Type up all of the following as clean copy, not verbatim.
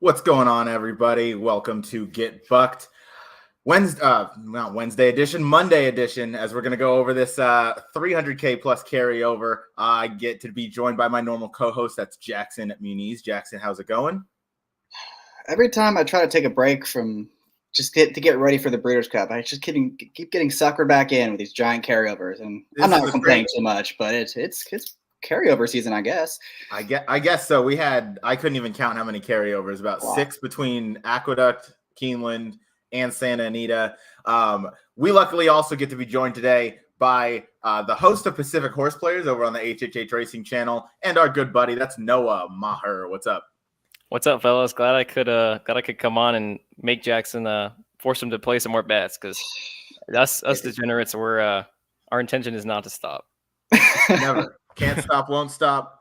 What's going on, everybody? Welcome to Get Bucked not Wednesday edition, Monday edition, as we're going to go over this 300K plus carryover. I get to be joined by my normal co-host. That's Jackson Muniz. Jackson, how's it going? Every time I try to take a break from to get ready for the Breeders' Cup, I just keep getting suckered back in with these giant carryovers, and I'm not complaining too much, but it's carryover season, I guess. I guess so. I couldn't even count how many carryovers. About 6 between Aqueduct, Keeneland, and Santa Anita. We luckily also get to be joined today by the host of Pacific Horse Players over on the HHH Racing channel, and our good buddy, that's Noah Meagher. What's up? What's up, fellas? Glad I could come on and make Jackson force him to play some more bets, because us degenerates, our intention is not to stop. Never. Can't stop, won't stop.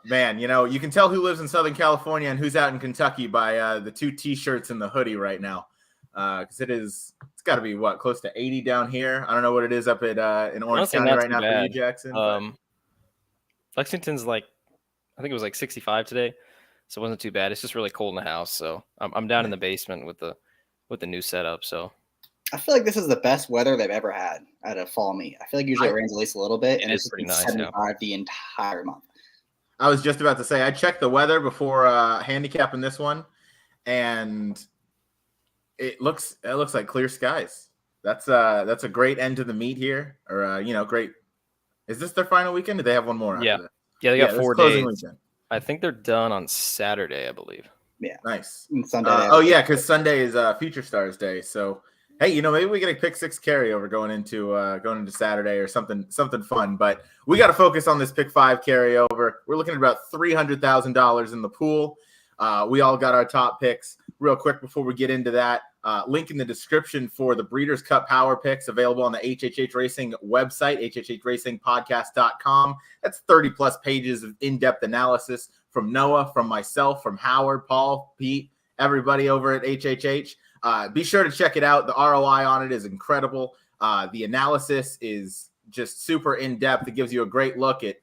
Man, you can tell who lives in Southern California and who's out in Kentucky by the 2 T-shirts and the hoodie right now. Because it's got to be close to 80 down here. I don't know what it is up at in Orange County right now for you, Jackson. Lexington's I think it was 65 today, so it wasn't too bad. It's just really cold in the house, so I'm down in the basement with the new setup. So I feel like this is the best weather they've ever had at a fall meet. I feel like usually it rains at least a little bit, and it's pretty nice. 75 the entire month. I was just about to say I checked the weather before handicapping this one, and it looks like clear skies. That's a great end to the meet here, or great. Is this their final weekend? Do they have one more? Yeah, they got 4 days. Weekend. I think they're done on Saturday, I believe. Yeah, nice. And Sunday. Because Sunday is Future Stars Day. So hey, maybe we get a pick 6 carryover going into Saturday or something fun. But we got to focus on this pick 5 carryover. We're looking at about $300,000 in the pool. We all got our top picks. Real quick before we get into that, link in the description for the Breeders' Cup Power Picks available on the HHH Racing website, hhhracingpodcast.com. That's 30-plus pages of in-depth analysis from Noah, from myself, from Howard, Paul, Pete, everybody over at HHH. Be sure to check it out. The ROI on it is incredible. The analysis is just super in-depth. It gives you a great look at,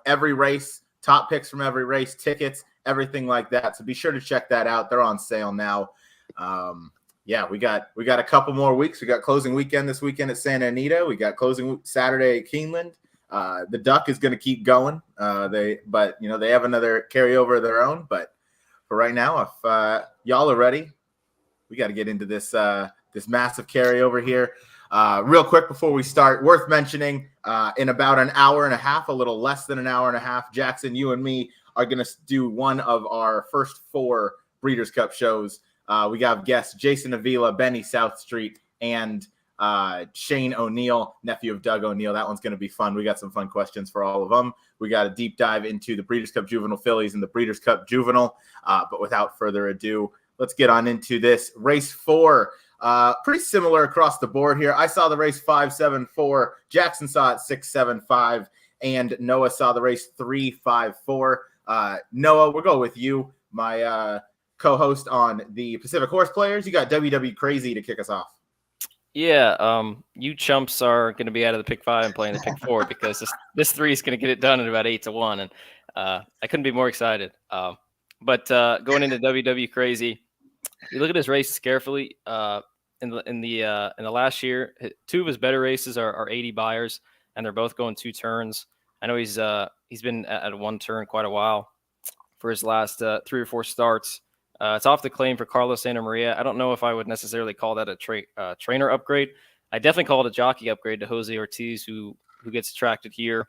every race, top picks from every race, tickets, everything like that. So be sure to check that out. They're on sale now. We got a couple more weeks. We got closing weekend this weekend at Santa Anita. We got closing Saturday at Keeneland. The Duck is going to keep going. They have another carryover of their own. But for right now, if y'all are ready, we got to get into this massive carryover here. Real quick before we start, worth mentioning, in about an hour and a half, a little less than an hour and a half, Jackson, you and me are going to do one of our first 4 Breeders' Cup shows. We got guests Jason Avila, Benny Southstreet, and Shane O'Neill, nephew of Doug O'Neill. That one's going to be fun. We got some fun questions for all of them. We got a deep dive into the Breeders' Cup Juvenile Fillies and the Breeders' Cup Juvenile. But without further ado, let's get on into this. Race 4, pretty similar across the board here. I saw the race 5-7-4. Jackson saw it 6-7-5. And Noah saw the race 3-5-4. Noah, we'll go with you, my co-host on the Pacific Horse Players. You got WW Crazy to kick us off. Yeah, you chumps are going to be out of the pick 5 and playing the pick 4 because this 3 is going to get it done at about 8-1, and I couldn't be more excited. But going into WW Crazy, you look at his races carefully. In the last year, 2 of his better races are 80 buyers, and they're both going 2 turns. I know he's been at 1 turn quite a while for his last 3 or 4 starts. It's off the claim for Carlos Santa Maria. I don't know if I would necessarily call that a trainer upgrade. I definitely call it a jockey upgrade to Jose Ortiz, who gets attracted here.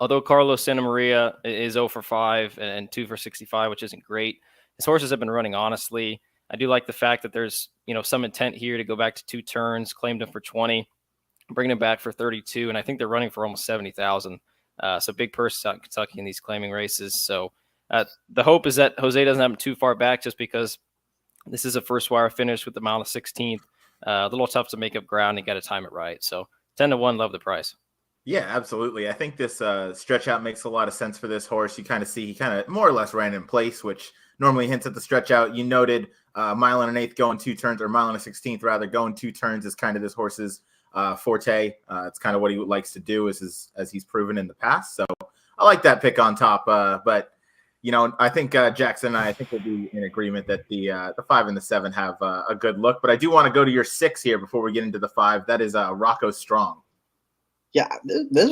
Although Carlos Santa Maria is 0 for 5 and 2 for 65, which isn't great. His horses have been running honestly. I do like the fact that there's some intent here to go back to 2 turns, claimed him for 20, bringing him back for 32, and I think they're running for almost 70,000. So big purses out in Kentucky in these claiming races. So the hope is that Jose doesn't have him too far back, just because this is a first wire finish with the mile of 16th. A little tough to make up ground and got to time it right. So 10-1, love the price. Yeah, absolutely. I think this stretch out makes a lot of sense for this horse. You kind of see he kind of more or less ran in place, which normally hints at the stretch out. You noted mile and an eighth going 2 turns, or mile and a 16th rather, going 2 turns is kind of this horse's forte. It's kind of what he likes to do as he's proven in the past. So I like that pick on top. But I think Jackson and I think we'll be in agreement that the 5 and the 7 have a good look. But I do want to go to your 6 here before we get into the 5. That is Rocco Strong. Yeah, this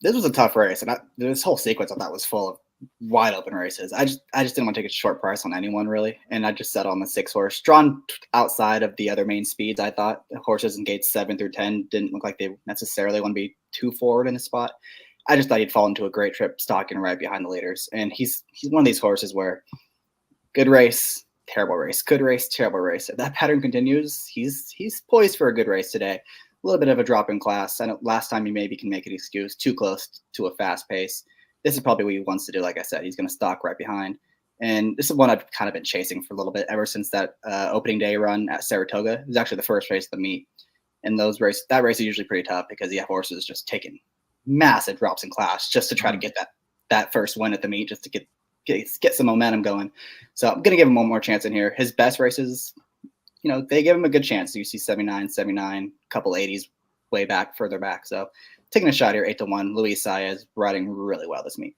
was a tough race, and this whole sequence I thought was full of wide open races. I just didn't want to take a short price on anyone really, and I just settled on the 6 horse, drawn outside of the other main speeds. I thought the horses in gates 7 through 10 didn't look like they necessarily want to be too forward in the spot. I just thought he'd fall into a great trip, stalking right behind the leaders, and he's one of these horses where good race, terrible race, good race, terrible race. If that pattern continues, he's poised for a good race today. A little bit of a drop in class. I know last time he maybe can make an excuse, too close to a fast pace. This is probably what he wants to do. Like I said, he's going to stalk right behind. And this is one I've kind of been chasing for a little bit ever since that opening day run at Saratoga. It was actually the first race of the meet. And that race is usually pretty tough because you have horses just taking massive drops in class just to try to get that first win at the meet, just to get some momentum going. So I'm going to give him one more chance in here. His best races, they give him a good chance. You see 79, a couple 80s further back. So taking a shot here, 8-1. Luis Saez riding really well this meet.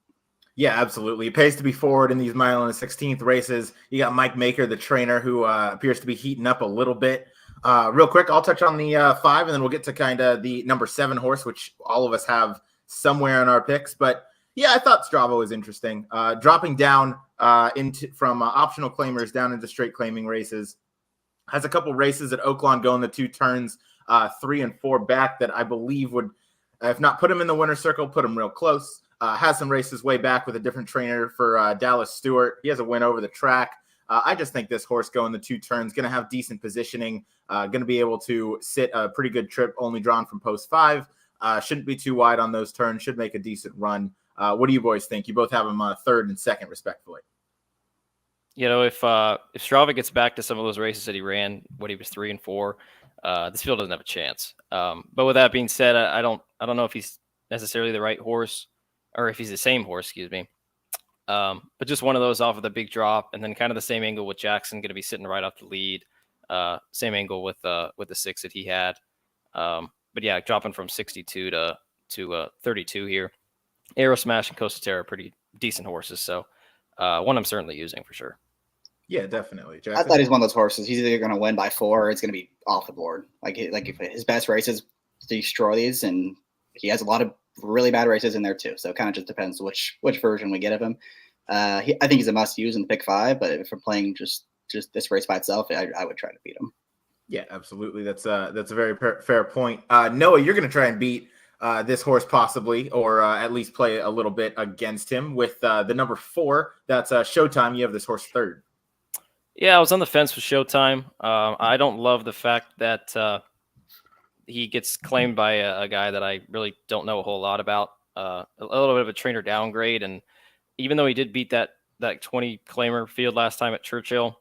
Yeah, absolutely. It pays to be forward in these mile and the 16th races. You got Mike Meagher, the trainer, who appears to be heating up a little bit. Real quick, I'll touch on the 5, and then we'll get to kind of the number 7 horse, which all of us have somewhere in our picks. But yeah, I thought Strava was interesting. Dropping down from optional claimers down into straight claiming races. Has a couple races at Oaklawn going the 2 turns, 3 and 4 back that I believe would, if not put him in the winner's circle, put him real close. Has some races way back with a different trainer for Dallas Stewart. He has a win over the track. I just think this horse going the 2 turns, going to have decent positioning, going to be able to sit a pretty good trip, only drawn from post 5. Shouldn't be too wide on those turns, should make a decent run. What do you boys think? You both have him 3rd and 2nd, respectfully. If Strava gets back to some of those races that he ran when he was 3 and 4, this field doesn't have a chance. But with that being said, I don't know if he's necessarily the right horse, or if he's the same horse, excuse me. But just one of those off of the big drop, and then kind of the same angle with Jackson, going to be sitting right off the lead. Same angle with the 6 that he had. But yeah, dropping from 62 to 32 here. Aero Smash and Costa Terra are pretty decent horses, so one I'm certainly using for sure. Yeah, definitely. Jackson? I thought he's one of those horses. He's either going to win by 4 or it's going to be off the board. Like if his best races destroy these, and he has a lot of really bad races in there too. So it kind of just depends which version we get of him. I think he's a must use in the pick 5, but if we're playing just this race by itself, I would try to beat him. Yeah, absolutely. That's a very fair point. Noah, you're going to try and beat this horse possibly, or at least play a little bit against him with the number 4. That's Showtime. You have this horse 3rd. Yeah, I was on the fence with Showtime. I don't love the fact that he gets claimed by a guy that I really don't know a whole lot about. A little bit of a trainer downgrade, and even though he did beat that 20 claimer field last time at Churchill,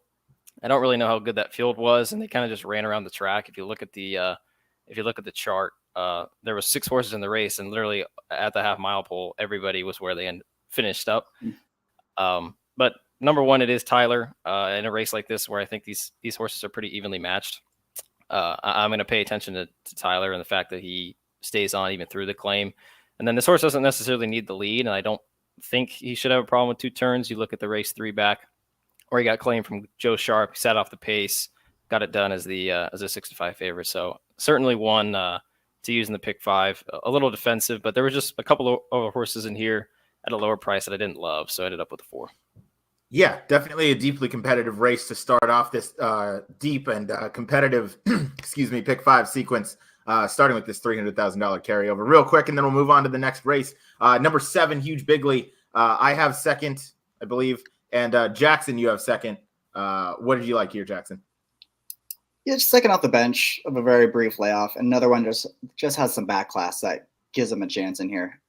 I don't really know how good that field was, and they kind of just ran around the track. If you look at the chart, there was 6 horses in the race, and literally at the half mile pole, everybody was where they finished up. But number 1, it is Tyler in a race like this where I think these horses are pretty evenly matched. I'm going to pay attention to Tyler and the fact that he stays on even through the claim. And then this horse doesn't necessarily need the lead, and I don't think he should have a problem with 2 turns. You look at the race 3 back, where he got claimed from Joe Sharp. He sat off the pace, got it done as a 6-5 favorite. So certainly one to use in the pick 5. A little defensive, but there was just a couple of horses in here at a lower price that I didn't love, so I ended up with a 4. Yeah, definitely a deeply competitive race to start off this deep and competitive, pick 5 sequence, starting with this $300,000 carryover. Real quick, and then we'll move on to the next race. Number 7, Huge Bigley. I have 2nd, I believe, and Jackson, you have 2nd. What did you like here, Jackson? Yeah, just 2nd off the bench of a very brief layoff. Another one just has some back class that gives him a chance in here.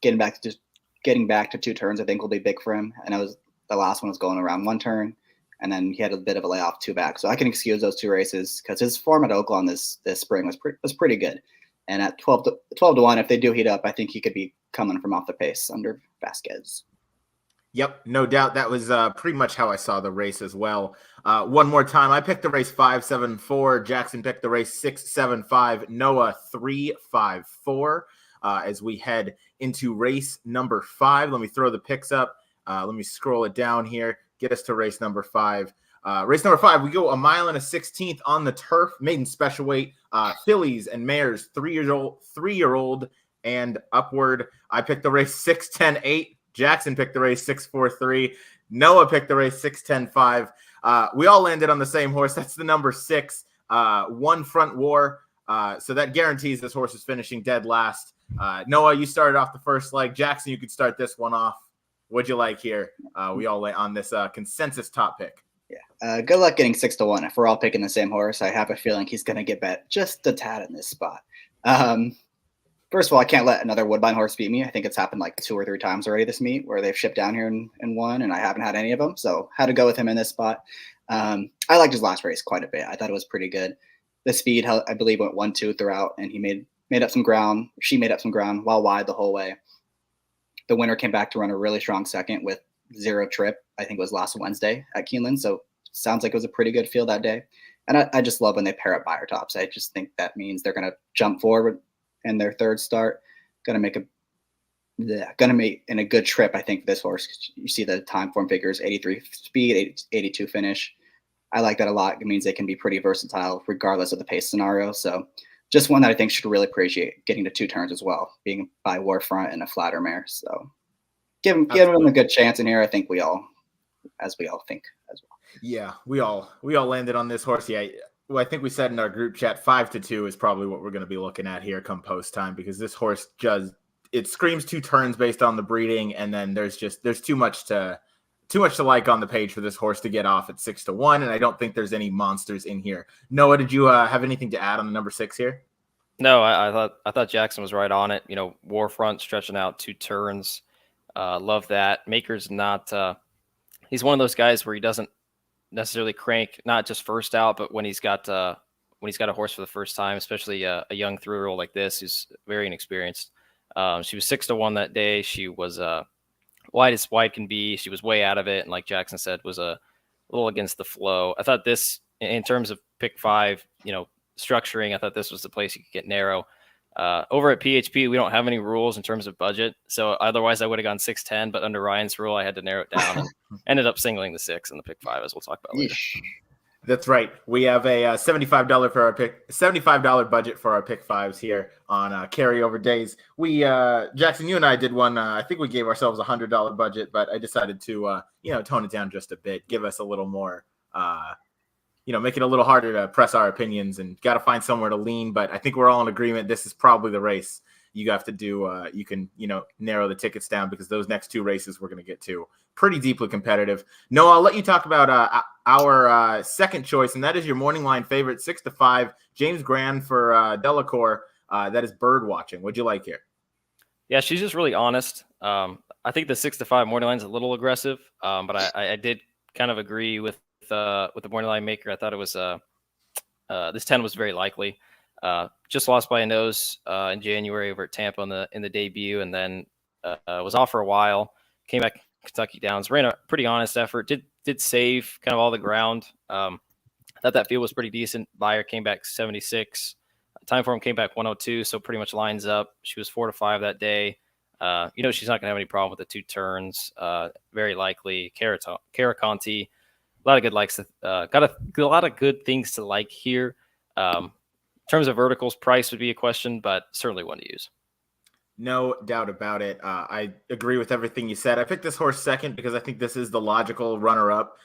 Getting back to 2 turns, I think will be big for him. And the last one was going around 1 turn, and then he had a bit of a layoff 2 back. So I can excuse those 2 races because his form at Oaklawn this spring was pretty good. And at 12-1, if they do heat up, I think he could be coming from off the pace under Vasquez. Yep, no doubt. That was pretty much how I saw the race as well. One more time, I picked the race 5-7-4. Jackson picked the race 6-7-5. Noah 3-5-4. As we head into race number 5, let me throw the picks up. Let me scroll it down here. Get us to race number 5. Race number 5, we go 1 mile and a 16th on the turf, maiden special weight, fillies and mares, 3-year-old and upward. I picked the race 6:10.8. Jackson picked the race 6:43. Noah picked the race 6:10.5. We all landed on the same horse. That's the number 6, One Front War. So that guarantees this horse is finishing dead last. Noah, you started off the first leg. Jackson, you could start this one off. What'd you like here? We all lay on this consensus top pick. Yeah. Good luck getting 6-1. If we're all picking the same horse, I have a feeling he's going to get bet just a tad in this spot. First of all, I can't let another Woodbine horse beat me. I think it's happened like 2 or 3 times already this meet where they've shipped down here and won, and I haven't had any of them. So had to go with him in this spot. I liked his last race quite a bit. I thought it was pretty good. The speed, I believe, went 1-2 throughout, and he made up some ground. She made up some ground while wide the whole way. The winner came back to run a really strong second with 0 trip. I think it was last Wednesday at Keeneland. So sounds like it was a pretty good field that day. And I just love when they pair up buyer tops. I just think that means they're going to jump forward in their third start. Going to make in a good trip, I think, this horse. You see the time form figures, 83 speed, 82 finish. I like that a lot. It means they can be pretty versatile regardless of the pace scenario. So just one that I think should really appreciate getting to 2 turns as well, being by war front and a flatter mare. So give him a good chance in here. I think we all think as well. Yeah, we all landed on this horse. Yeah, well, I think we said in our group chat 5-2 is probably what we're going to be looking at here come post time, because this horse it screams 2 turns based on the breeding, and then there's too much to like on the page for this horse to get off at 6-1, and I don't think there's any monsters in here. Noah, did you have anything to add on the number 6 here? No, I thought Jackson was right on it. War front stretching out 2 turns. Love that. Meagher's not. He's one of those guys where he doesn't necessarily crank, not just first out, but when he's got a horse for the first time, especially a young 3-year-old like this who's very inexperienced. She was 6-1 that day. She was wide as wide can be. She was way out of it, and like Jackson said, was a little against the flow. I thought this, in terms of pick 5, structuring, I thought this was the place you could get narrow. Over at PHP, we don't have any rules in terms of budget, so otherwise I would have gone 6-10, but under Ryan's rule, I had to narrow it down and ended up singling the 6 in the pick 5, as we'll talk about later. That's right. We have a $75 budget for our pick 5s here on carryover days. We Jackson, you and I did one. I think we gave ourselves $100 budget, but I decided to tone it down just a bit, give us a little more. Make it a little harder to press our opinions, and got to find somewhere to lean. But I think we're all in agreement. This is probably the race you have to do. You can, narrow the tickets down, because those next 2 races we're going to get to pretty deeply competitive. Noah, I'll let you talk about our second choice, and that is your morning line favorite, 6-5, James Grand for Delacour. That is bird watching. What'd you like here? Yeah, she's just really honest. I think the 6-5 morning line is a little aggressive, but I did kind of agree with the morning line maker. I thought it was this 10 was very likely. Just lost by a nose in January over at Tampa in the debut, and then was off for a while. Came back Kentucky Downs, ran a pretty honest effort. Did save kind of all the ground. Thought that field was pretty decent. Buyer came back 76. Time form came back 102, so pretty much lines up. She was 4-5 that day. She's not going to have any problem with the 2 turns. Very likely. Caraconti. A lot of good likes. Got a lot of good things to like here. In terms of verticals, price would be a question, but certainly one to use. No doubt about it. I agree with everything you said. I picked this horse second because I think this is the logical runner-up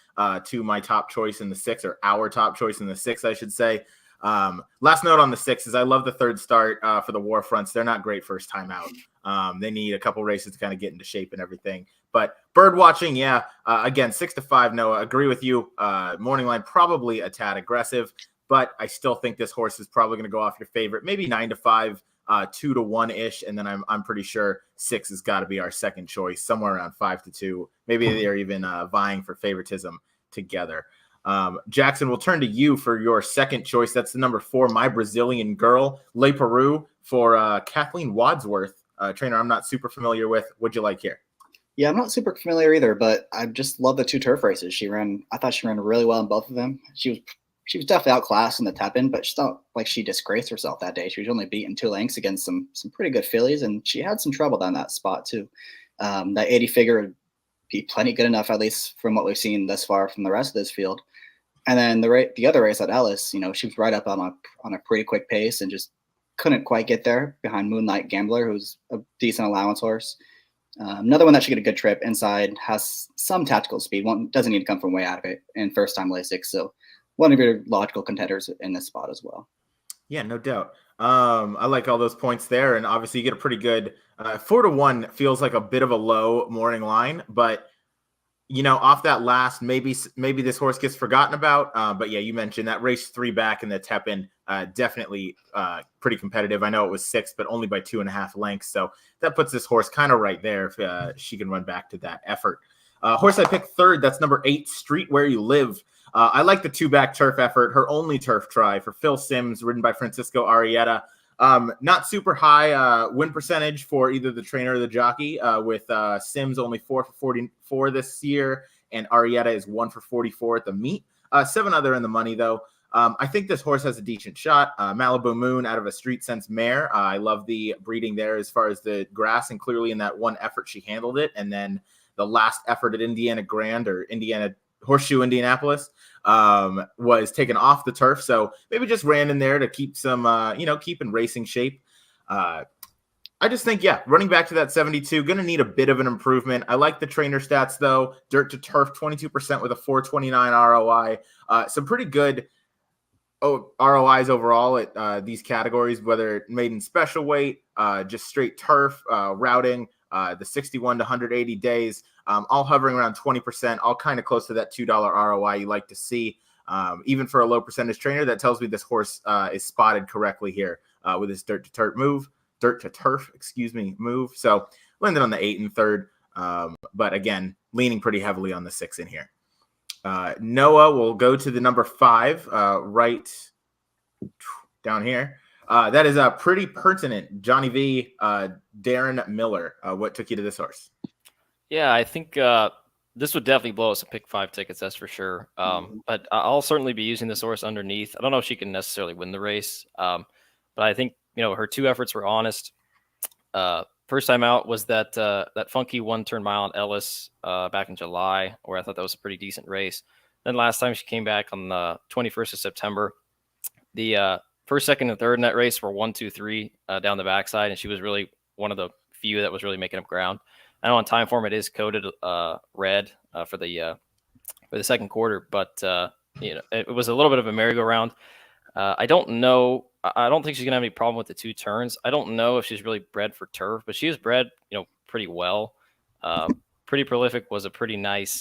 to my top choice in the 6, or our top choice in the 6, I should say. Last note on the 6 is I love the third start for the War Fronts. They're not great first time out. They need a couple races to kind of get into shape and everything. But bird watching, yeah. Again, 6-5, Noah. Agree with you. Morning line probably a tad aggressive, but I still think this horse is probably going to go off your favorite. Maybe 9-5, 2-1-ish, and then I'm pretty sure 6 has got to be our second choice, somewhere around 5-2. Maybe they're even vying for favoritism together. Jackson, we'll turn to you for your second choice. That's the number 4, My Brazilian Girl, Le Peru for Kathleen Wadsworth, trainer I'm not super familiar with. What'd you like here? Yeah, I'm not super familiar either, but I just love the 2 turf races. I thought she ran really well in both of them. She was definitely outclassed in the tap-in, but it's not like she disgraced herself that day. She was only beaten 2 lengths against some pretty good fillies, and she had some trouble down that spot too. That 80 figure be plenty good enough, at least from what we've seen thus far from the rest of this field. And then the other race at Ellis, she was right up on a pretty quick pace and just couldn't quite get there behind Moonlight Gambler, who's a decent allowance horse. Another one that should get a good trip inside, has some tactical speed. One doesn't need to come from way out of it, and first time Lasix. So one of your logical contenders in this spot as well. Yeah, no doubt. I like all those points there, and obviously you get a pretty good 4-1 feels like a bit of a low morning line, but off that last, maybe this horse gets forgotten about. But yeah, you mentioned that race 3 back in the Tepin, definitely pretty competitive. I know it was 6, but only by 2.5 lengths. So that puts this horse kind of right there if she can run back to that effort. Horse I picked third, that's number 8, Street Where You Live. I like the 2-back turf effort, her only turf try for Phil Sims, ridden by Francisco Arrieta. Not super high win percentage for either the trainer or the jockey, with Sims only 4 for 44 this year, and Arrieta is 1 for 44 at the meet. 7 other in the money, though. I think this horse has a decent shot. Malibu Moon out of a Street Sense mare. I love the breeding there as far as the grass, and clearly in that one effort she handled it. And then the last effort at Indiana Grand or Indiana Horseshoe Indianapolis was taken off the turf, so maybe just ran in there to keep some keep in racing shape. I just think, running back to that 72, gonna need a bit of an improvement. I like the trainer stats though. Dirt to turf 22% with a 429 ROI. Some pretty good ROIs overall at these categories, whether maiden special weight, just straight turf, routing, the 61 to 180 days, all hovering around 20%, all kind of close to that $2 ROI you like to see. Even for a low percentage trainer, that tells me this horse is spotted correctly here with his dirt to turf move. So landed on the 8 and 3rd, but again, leaning pretty heavily on the 6 in here. Noah will go to the number 5, right down here. That is pretty pertinent. Johnny V, Darren Miller. What took you to this horse? Yeah, I think this would definitely blow us some pick 5 tickets, that's for sure. But I'll certainly be using this horse underneath. I don't know if she can necessarily win the race, but I think her 2 efforts were honest. First time out was that funky 1-turn mile at Ellis back in July, where I thought that was a pretty decent race. Then last time she came back on the 21st of September. The first, second, and third in that race were 1, 2, 3 down the backside, and she was really one of the few that was really making up ground. I know on time form it is coded red for the second quarter, but it was a little bit of a merry-go-round. I don't know. I don't think she's gonna have any problem with the 2 turns. I don't know if she's really bred for turf, but she is bred, pretty well. Pretty prolific, was a pretty nice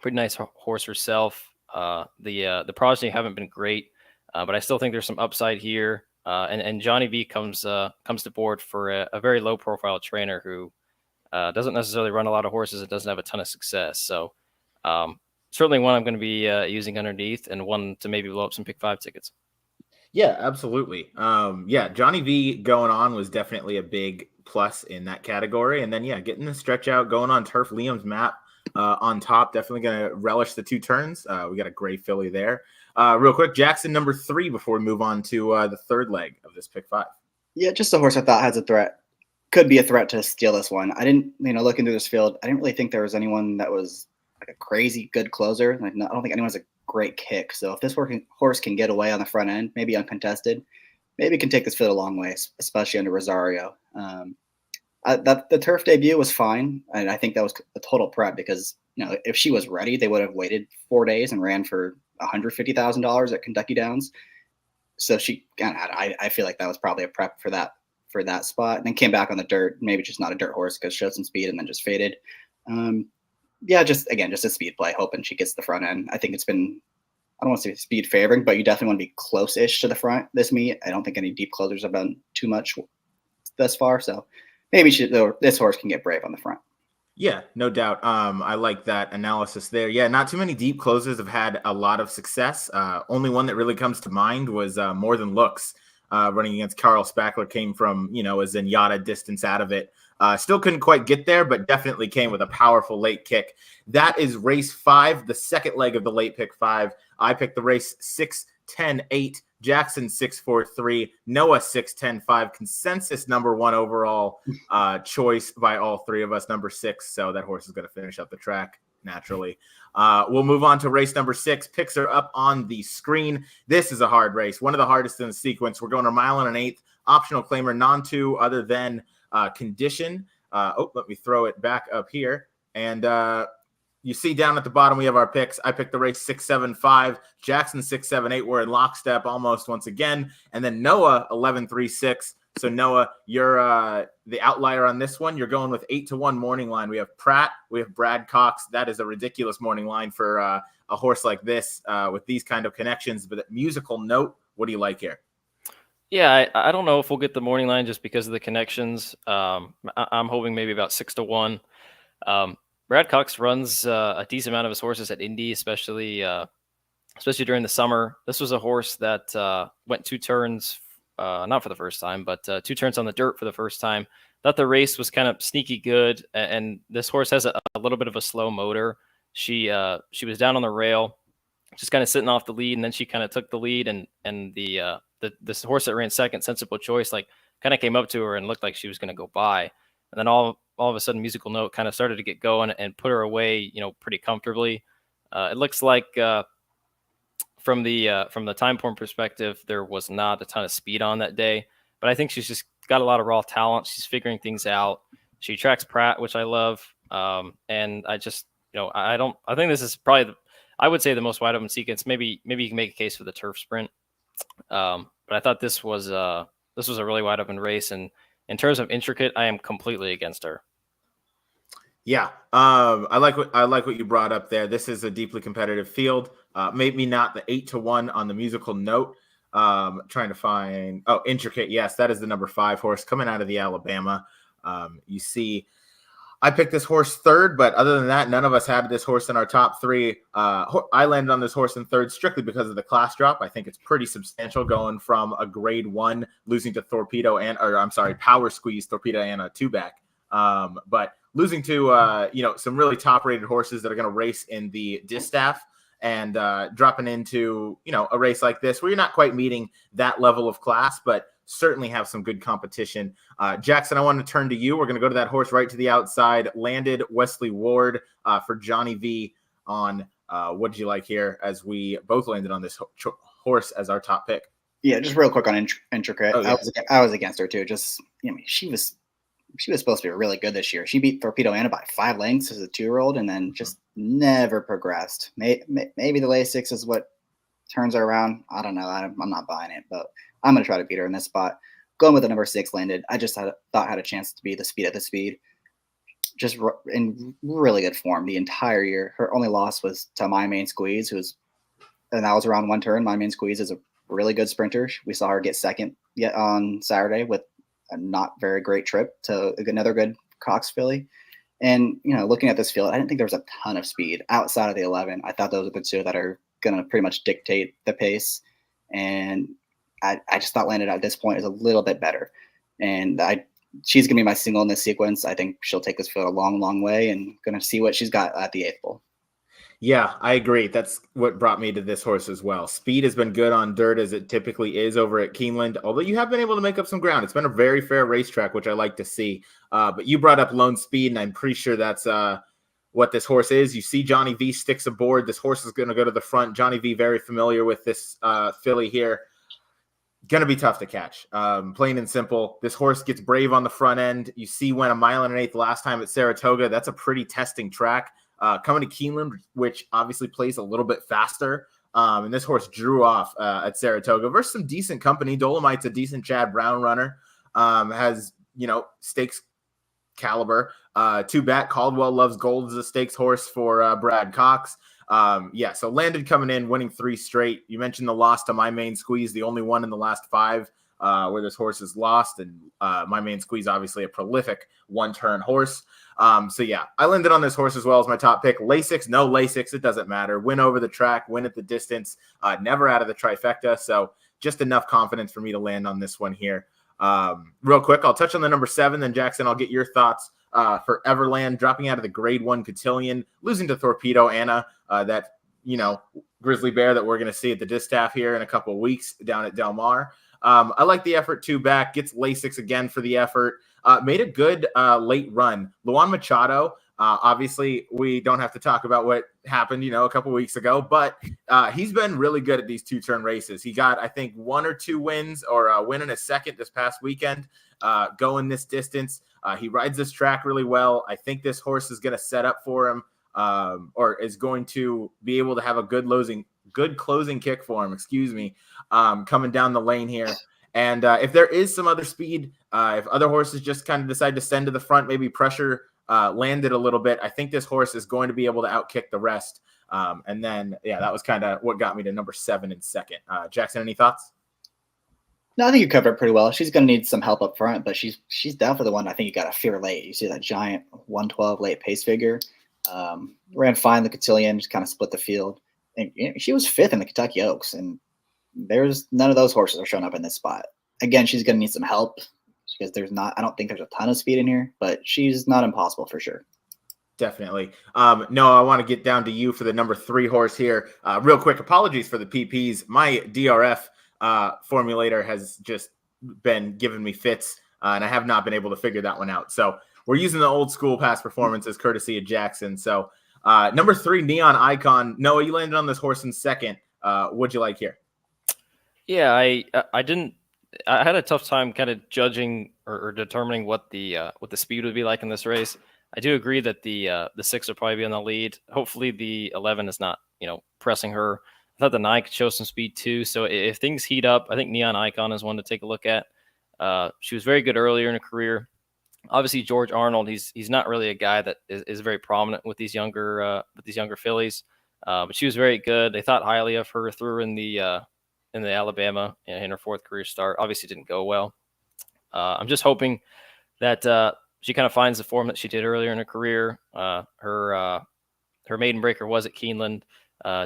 horse herself. The progeny haven't been great, but I still think there's some upside here. And Johnny V comes to board for a very low profile trainer who doesn't necessarily run a lot of horses and doesn't have a ton of success. So certainly one I'm going to be using underneath, and one to maybe blow up some pick 5 tickets. Yeah, absolutely. Johnny V going on was definitely a big plus in that category. And then, getting the stretch out, going on turf, Liam's map on top, definitely going to relish the 2 turns. We got a gray filly there. Real quick, Jackson, number 3, before we move on to the 3rd leg of this pick 5. Yeah, just a horse I thought has a threat. Could be a threat to steal this one. I didn't, looking through this field, I didn't really think there was anyone that was like a crazy good closer. I don't think anyone's a great kick. So if this horse can get away on the front end, maybe uncontested, maybe can take this field a long way, especially under Rosario. The turf debut was fine, and I think that was a total prep because if she was ready, they would have waited 4 days and ran for $150,000 at Kentucky Downs. So I feel like that was probably a prep for that spot, and then came back on the dirt, maybe just not a dirt horse because showed some speed and then just faded. Just a speed play, hoping she gets the front end. I think it's been, I don't want to say speed favoring, but you definitely want to be close-ish to the front this meet. I don't think any deep closers have done too much thus far, so maybe this horse can get brave on the front. Yeah, no doubt. I like that analysis there. Yeah, not too many deep closers have had a lot of success. Only one that really comes to mind was More Than Looks, running against Carl Spackler, came from, a Zenyatta distance out of it. Still couldn't quite get there, but definitely came with a powerful late kick. That is race 5, the second leg of the late pick 5. I picked the race 6, 10, 8, Jackson 643, Noah 610.5. Consensus number 1 overall choice by all three of us, number 6. So that horse is going to finish up the track naturally. We'll move on to race number 6. Picks are up on the screen. This is a hard race, one of the hardest in the sequence. We're going a mile and an eighth. Optional claimer, non-2 other than condition. Let me throw it back up here. And you see down at the bottom, we have our picks. I picked the race 675, Jackson 678. We're in lockstep almost once again. And then Noah 1136. So Noah, you're the outlier on this one. You're going with 8-1 morning line. We have Pratt, we have Brad Cox. That is a ridiculous morning line for a horse like this with these kind of connections. But musical note, what do you like here? Yeah, I don't know if we'll get the morning line just because of the connections. I'm hoping maybe about 6-1. Brad Cox runs a decent amount of his horses at Indy, especially during the summer. This was a horse that went 2 turns, not for the first time, but 2 turns on the dirt for the first time. Thought the race was kind of sneaky good, and this horse has a little bit of a slow motor. She was down on the rail, just kind of sitting off the lead, and then she kind of took the lead, and this horse that ran second, Sensible Choice, like kind of came up to her and looked like she was going to go by, and then all of a sudden Musical Note kind of started to get going and put her away, pretty comfortably. It looks like from the time form perspective, there was not a ton of speed on that day, but I think she's just got a lot of raw talent. She's figuring things out. She tracks Pratt, which I love, and I just I think this is probably I would say the most wide open sequence. Maybe you can make a case for the turf sprint. But I thought this was a really wide open race, and in terms of intricate, I am completely against her. Yeah, I like what you brought up there. This is a deeply competitive field. Maybe not the 8-1 on the musical note. Trying to find intricate. Yes, that is the number 5 horse coming out of the Alabama. You see, I picked this horse 3rd, but other than that, none of us had this horse in our top 3. I landed on this horse in 3rd strictly because of the class drop. I think it's pretty substantial going from a grade 1 losing to Power Squeeze, Torpedo, and a 2-back. But losing to some really top-rated horses that are going to race in the distaff and dropping into a race like this where you're not quite meeting that level of class, but certainly have some good competition. Jackson, I want to turn to you. We're going to go to that horse right to the outside. Landed Wesley Ward for Johnny V on what did you like here as we both landed on this horse as our top pick? Yeah, just real quick on intricate. Oh, yeah. I was against her too. Just she was supposed to be really good this year. She beat Torpedo Anna by 5 lengths as a 2-year-old, and then just never progressed. Maybe the Lasix is what turns her around. I don't know. I'm not buying it, but I'm going to try to beat her in this spot. Going with the number 6 Landed. I just thought had a chance to be the speed at the speed. Just in really good form the entire year. Her only loss was to My Main Squeeze, and that was around 1 turn. My Main Squeeze is a really good sprinter. We saw her get second yet on Saturday with a not very great trip to another good Cox filly. And, looking at this field, I didn't think there was a ton of speed outside of the 11. I thought those were the 2 that are going to pretty much dictate the pace. And I just thought Landed at this point is a little bit better. And she's going to be my single in this sequence. I think she'll take this field a long, long way, and going to see what she's got at the 8th bowl. Yeah, I agree. That's what brought me to this horse as well. Speed has been good on dirt as it typically is over at Keeneland, although you have been able to make up some ground. It's been a very fair racetrack, which I like to see. But you brought up Lone Speed, and I'm pretty sure that's what this horse is. You see Johnny V sticks aboard. This horse is going to go to the front. Johnny V very familiar with this filly here. Going to be tough to catch. Plain and simple. This horse gets brave on the front end. You see went a mile and an eighth last time at Saratoga. That's a pretty testing track. Coming to Keeneland, which obviously plays a little bit faster. And this horse drew off at Saratoga versus some decent company. Dolomite's a decent Chad Brown runner. Has, stakes caliber. 2-back Caldwell Loves Gold is a stakes horse for Brad Cox. So Landed coming in, winning 3 straight. You mentioned the loss to My Main Squeeze, the only one in the last 5 where this horse is lost. And My Main Squeeze, obviously a prolific 1-turn horse. I landed on this horse as well as my top pick. Lasix, no Lasix, it doesn't matter. Win over the track, win at the distance, never out of the trifecta. So just enough confidence for me to land on this one here. Real quick, I'll touch on the number 7, then Jackson, I'll get your thoughts. For Everland, dropping out of the grade 1 cotillion, losing to Torpedo Anna. That grizzly bear that we're going to see at the distaff here in a couple of weeks down at Del Mar. I like the effort too back, gets Lasix again for the effort, made a good late run. Luan Machado, obviously we don't have to talk about what happened, a couple of weeks ago, but he's been really good at these 2-turn races. He got, I think, 1 or 2 wins or a win and a second this past weekend going this distance. He rides this track really well. I think this horse is going to set up for him or is going to be able to have a good closing kick for him, coming down the lane here. And if there is some other speed, if other horses just kind of decide to send to the front, maybe pressure landed a little bit, I think this horse is going to be able to outkick the rest. And then, that was kind of what got me to number 7 in second. Jackson, any thoughts? No, I think you covered it pretty well. She's going to need some help up front, but she's definitely the one I think you got to fear late. You see that giant 112 late pace figure. Ran fine the cotillion, just kind of split the field. And she was 5th in the Kentucky Oaks, and there's none of those horses are showing up in this spot. Again, she's going to need some help because I don't think there's a ton of speed in here, but she's not impossible for sure. Definitely. No, I want to get down to you for the number 3 horse here. Real quick, apologies for the PPs. My DRF formulator has just been giving me fits, and I have not been able to figure that one out. So we're using the old school past performances courtesy of Jackson. So number 3, Neon Icon. Noah, you landed on this horse in second. What'd you like here? Yeah, I had a tough time kind of judging or determining what the speed would be like in this race. I do agree that the 6 will probably be on the lead. Hopefully the 11 is not, pressing her. I thought the 9 could show some speed too. So if things heat up, I think Neon Icon is one to take a look at. She was very good earlier in her career. Obviously, George Arnold, he's not really a guy that is very prominent with these younger fillies, but she was very good. They thought highly of her through in the Alabama in her 4th career start. Obviously, didn't go well. I'm just hoping that she kind of finds the form that she did earlier in her career. Her maiden breaker was at Keeneland.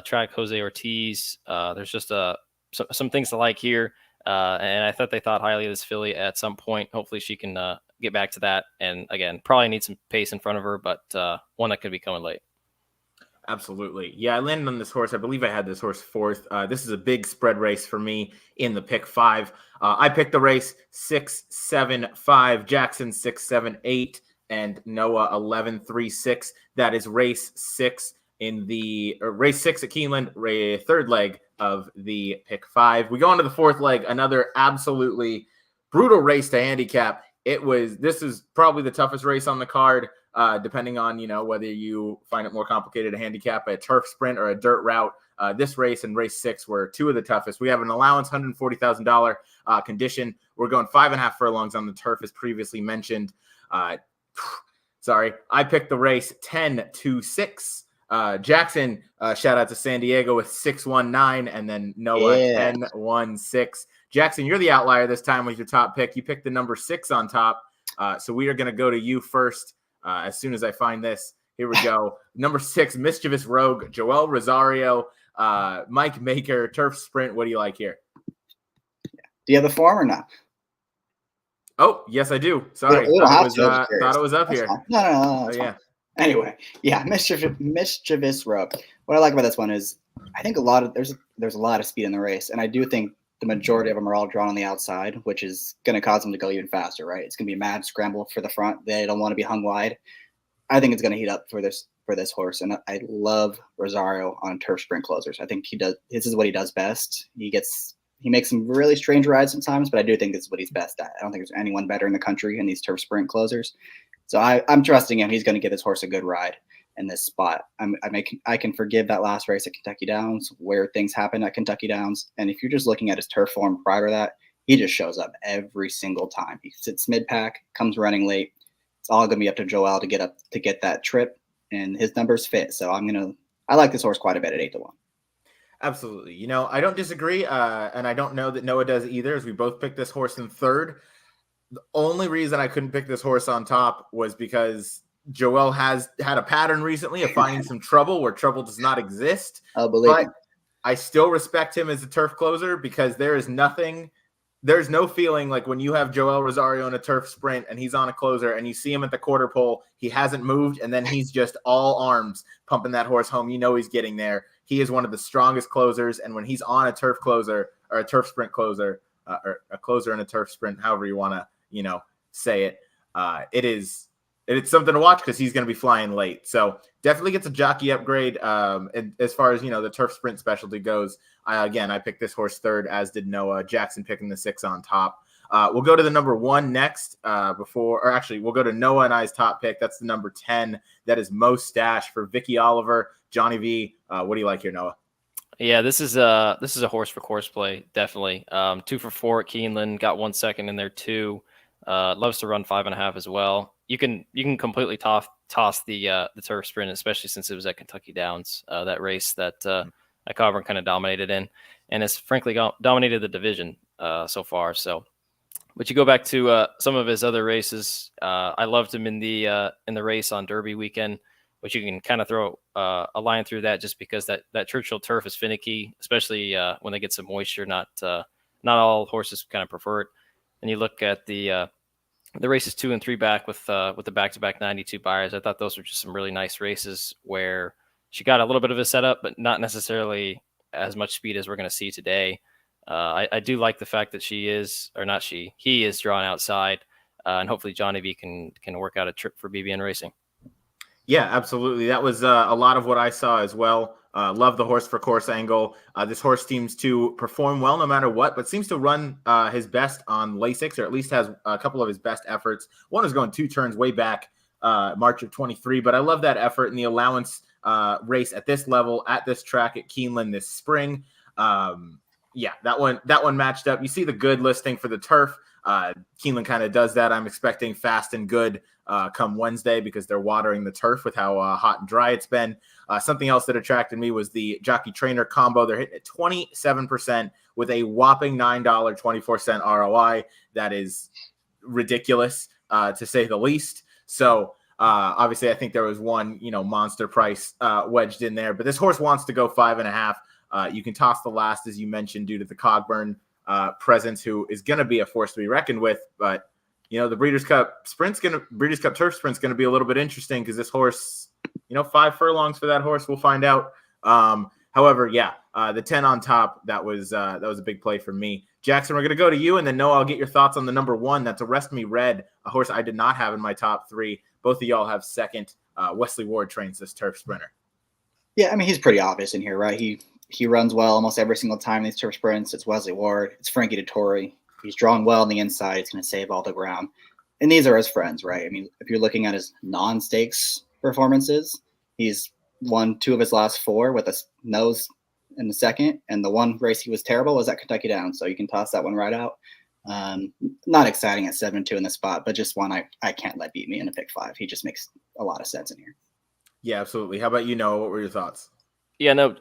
Track Jose Ortiz. There's just some things to like here, and I thought they thought highly of this filly at some point. Hopefully, she can get back to that. And again, probably need some pace in front of her, but one that could be coming late. Absolutely. Yeah, I landed on this horse. I believe I had this horse 4th. This is a big spread race for me in the pick 5. I picked the race 6, 7, 5, Jackson 6, 7, 8, and Noah 11, 3, 6. That is race 6 in the race 6 at Keeneland, 3rd leg of the pick 5. We go on to the 4th leg, another absolutely brutal race to handicap. This is probably the toughest race on the card, depending on, whether you find it more complicated to handicap a turf sprint or a dirt route. This race and race 6 were 2 of the toughest. We have an allowance $140,000 condition. We're going 5.5 furlongs on the turf, as previously mentioned. Sorry, I picked the race 10-6. Jackson, shout out to San Diego with 619, and then Noah 10-1-6. Jackson, you're the outlier this time with your top pick. You picked the number 6 on top. So we are going to go to you first as soon as I find this. Here we go. Number 6, Mischievous Rogue, Joel Rosario, Mike Meagher, turf sprint. What do you like here? Do you have the form or not? Oh, yes, I do. Sorry. Thought it was up That's here. Fine. No. Yeah. Anyway, Mischievous Rogue. What I like about this one is I think there's a lot of speed in the race, and I do think the majority of them are all drawn on the outside, which is going to cause them to go even faster, right? It's going to be a mad scramble for the front. They don't want to be hung wide. I think it's going to heat up for this horse, and I love Rosario on turf sprint closers. I think this is what he does best. He makes some really strange rides sometimes, but I do think this is what he's best at. I don't think there's anyone better in the country in these turf sprint closers. So I'm trusting him. He's going to give this horse a good ride in this spot. I can forgive that last race at Kentucky Downs where things happen at Kentucky Downs. And if you're just looking at his turf form prior to that, he just shows up every single time. He sits mid-pack, comes running late. It's all going to be up to Joel to get that trip, and his numbers fit. So I like this horse quite a bit at 8-1. Absolutely. I don't disagree, and I don't know that Noah does either, as we both picked this horse in 3rd. The only reason I couldn't pick this horse on top was because Joel has had a pattern recently of finding some trouble where trouble does not exist. But I still respect him as a turf closer because there's no feeling like when you have Joel Rosario in a turf sprint and he's on a closer and you see him at the quarter pole, he hasn't moved, and then he's just all arms pumping that horse home. He's getting there. He is one of the strongest closers, and when he's on a turf closer or a turf sprint closer, or a closer in a turf sprint, however you want to, say it, it's something to watch because he's going to be flying late. So definitely gets a jockey upgrade. And as far as, the turf sprint specialty goes, I picked this horse third, as did Noah. Jackson picking the 6 on top. We'll go to the number 1 next we'll go to Noah and I's top pick. That's the number 10. That is Mo Stash for Vicky Oliver. Johnny V, what do you like here, Noah? Yeah, this is a horse for course play, definitely. 2 for 4 at Keeneland, got 1 second in there too. Loves to run 5.5 as well. You can completely toss the turf sprint, especially since it was at Kentucky Downs, that race that Cobburn kind of dominated in, and it's frankly dominated the division so far. So, but you go back to some of his other races. I loved him in the race on Derby weekend, which you can kind of throw a line through that just because that Churchill turf is finicky, especially when they get some moisture. Not all horses kind of prefer it. And you look at the races 2 and 3 back with the back-to-back 92 buyers. I thought those were just some really nice races where she got a little bit of a setup, but not necessarily as much speed as we're going to see today. I do like the fact that he is drawn outside, and hopefully Johnny V can work out a trip for BBN Racing. Yeah, absolutely. That was a lot of what I saw as well. Love the horse for course angle. This horse seems to perform well no matter what, but seems to run his best on Lasix, or at least has a couple of his best efforts. One was going 2 turns way back March of 23, but I love that effort in the allowance race at this level, at this track at Keeneland this spring. That one matched up. You see the good listing for the turf. Keeneland kind of does that. I'm expecting fast and good come Wednesday because they're watering the turf with how hot and dry it's been. Something else that attracted me was the jockey trainer combo. They're hitting at 27% with a whopping $9.24 ROI. That is ridiculous, to say the least. So obviously I think there was one, monster price wedged in there, but this horse wants to go 5.5. You can toss the last, as you mentioned, due to the Cogburn presence, who is going to be a force to be reckoned with. But, the Breeders' Cup Turf Sprint's going to be a little bit interesting because this horse, 5 furlongs for that horse. We'll find out. However, the 10 on top, that was a big play for me. Jackson, we're going to go to you, and then Noah, I'll get your thoughts on the number 1. That's Arrest Me Red, a horse I did not have in my top 3. Both of y'all have second. Wesley Ward trains this turf sprinter. Yeah, I mean, he's pretty obvious in here, right? He runs well almost every single time in these turf sprints. It's Wesley Ward. It's Frankie Dettori. He's drawn well on the inside. He's going to save all the ground. And these are his friends, right? I mean, if you're looking at his non-stakes performances, he's won 2 of his last 4 with a nose in the second. And the one race he was terrible was at Kentucky Downs. So you can toss that one right out. Not exciting at 7-2 in the spot, but just one I can't let beat me in a pick 5. He just makes a lot of sense in here. Yeah, absolutely. How about you, Noah? What were your thoughts? Yeah, no,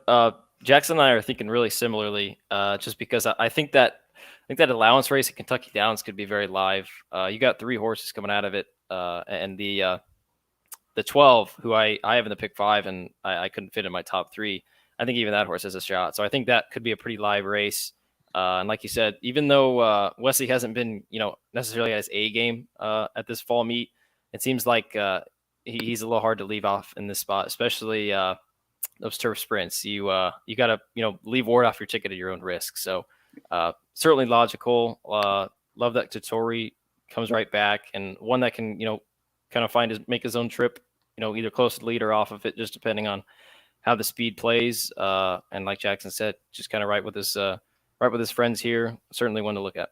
Jackson and I are thinking really similarly, just because I think that allowance race at Kentucky Downs could be very live. You got 3 horses coming out of it, and the 12, who I have in the pick 5, and I couldn't fit in my top 3. I think even that horse has a shot. So I think that could be a pretty live race. And like you said, even though Wesley hasn't been, necessarily at his A game at this fall meet, it seems like he's a little hard to leave off in this spot, especially those turf sprints. You got to leave Ward off your ticket at your own risk. So certainly logical. Love that Dettori comes right back, and one that can kind of make his own trip, either close to the lead or off of it, just depending on how the speed plays. And like Jackson said, just kind of right with his friends here. Certainly one to look at.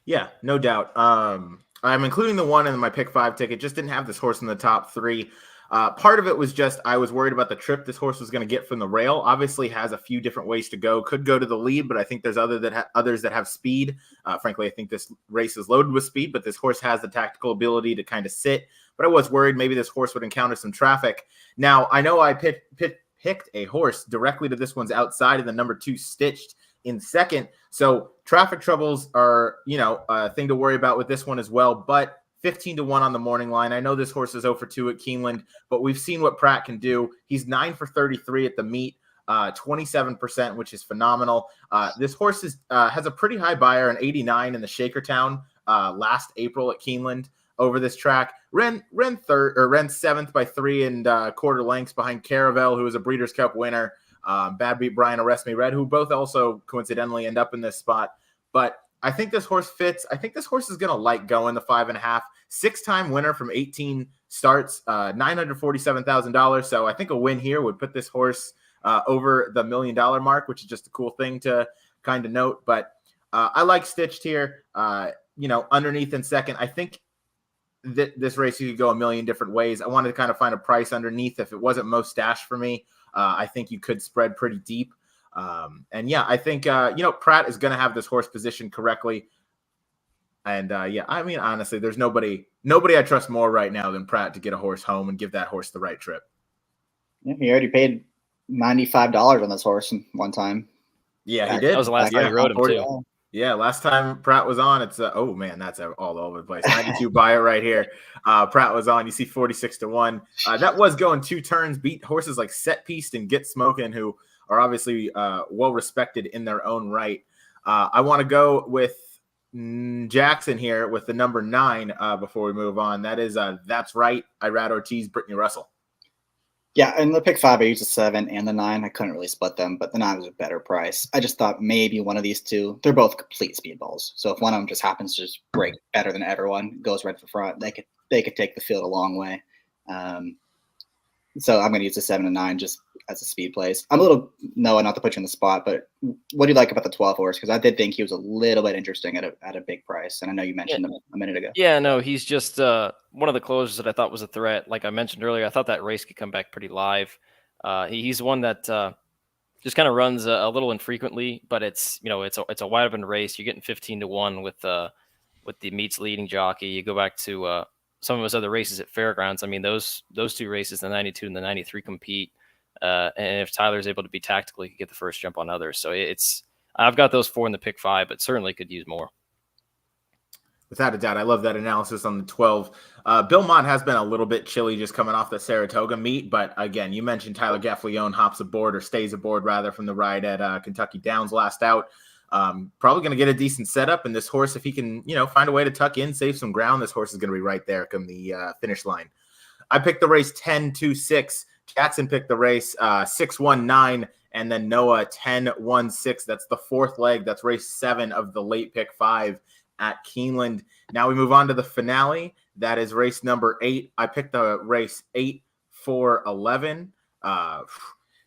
Yeah, no doubt. I'm including the 1 in my pick 5 ticket. Just didn't have this horse in the top 3. Part of it was just I was worried about the trip this horse was going to get from the rail. Obviously has a few different ways to go. Could go to the lead, but I think there's others that have speed. Frankly, I think this race is loaded with speed, but this horse has the tactical ability to kind of sit. But I was worried maybe this horse would encounter some traffic. Now, I know I picked a horse directly to this one's outside of the number 2 Stitched in second. So traffic troubles are, a thing to worry about with this one as well. But 15-1 on the morning line. I know this horse is 0 for 2 at Keeneland, but we've seen what Pratt can do. He's 9 for 33 at the meet, 27%, which is phenomenal. This horse has a pretty high buyer, an 89 in the Shakertown last April at Keeneland over this track. Ran 7th by 3 and quarter lengths behind Carryover, who was a Breeders' Cup winner. Bad Beat Brian Arrest Me Red, who both also coincidentally end up in this spot. But I think this horse fits. I think this horse is going to like going the 5.5. 6-time winner from 18 starts, $947,000. So I think a win here would put this horse over the $1 million mark, which is just a cool thing to kind of note. But I like Stitched here, underneath in second. I think that this race, you could go a million different ways. I wanted to kind of find a price underneath. If it wasn't most stash for me, I think you could spread pretty deep. I think, Pratt is going to have this horse positioned correctly. And honestly, there's nobody I trust more right now than Pratt to get a horse home and give that horse the right trip. Yeah, he already paid $95 on this horse one time. Yeah, he did. That was the last time he rode him too. Yeah, last time Pratt was on, it's oh man, that's all over the place. 92 buy it right here. Pratt was on. You see 46-1. That was going 2 turns. Beat horses like Set Piece and Get Smokin', who are obviously well respected in their own right. I want to go with Jackson here with the number 9 before we move on. That is That's Right. Irad Ortiz, Brittany Russell. Yeah, in the pick 5, I used the 7 and the 9. I couldn't really split them, but the 9 was a better price. I just thought maybe one of these two, they're both complete speedballs. So if one of them just happens to just break better than everyone, goes right to the front, they could take the field a long way. So I'm going to use the 7 and 9 just as a speed plays. I'm a little, Noah, not to put you on the spot, but what do you like about the 12 horse? Because I did think he was a little bit interesting at a big price, and I know you mentioned him a minute ago. Yeah, no, he's just one of the closers that I thought was a threat. Like I mentioned earlier, I thought that race could come back pretty live. He's one that just kind of runs a little infrequently, but it's a wide open race. You're getting 15-1 with the meets leading jockey. You go back to some of his other races at fairgrounds. I mean, those 2 races, the 92 and the 93, compete. And if Tyler's able to be tactical, he can get the first jump on others. So I've got those 4 in the pick 5, but certainly could use more. Without a doubt. I love that analysis on the 12. Bill Mott has been a little bit chilly just coming off the Saratoga meet. But again, you mentioned Tyler Gaffleone hops aboard, or stays aboard rather, from the ride at Kentucky Downs last out. Probably going to get a decent setup. And this horse, if he can, find a way to tuck in, save some ground, this horse is going to be right there come the finish line. I picked the race 10-2-6. Jackson picked the race 6-1-9. And then Noah 10-1-6. That's the 4th leg. That's race 7 of the late pick 5 at Keeneland. Now we move on to the finale. That is race number 8. I picked the race 8-4-11.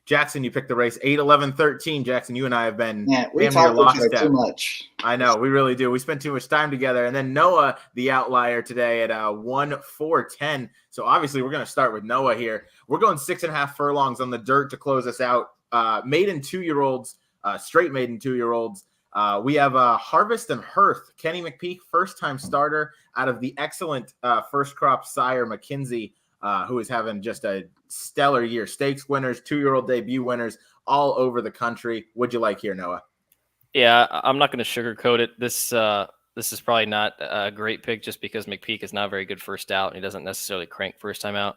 Jackson, you picked the race 8-11-13. Jackson, you and I have been we talk too much. I know, we really do. We spend too much time together. And then Noah, the outlier today, at 1-4-10. So obviously we're going to start with Noah here. We're going 6.5 furlongs on the dirt to close us out. Maiden 2-year-olds, straight maiden 2-year-olds. We have Harvest and Hearth. Kenny McPeak, first-time starter out of the excellent first crop sire McKinsey, who is having just a stellar year. Stakes winners, 2-year-old debut winners all over the country. What'd you like here, Noah? Yeah, I'm not going to sugarcoat it. This is probably not a great pick just because McPeak is not very good first out, and he doesn't necessarily crank first time out.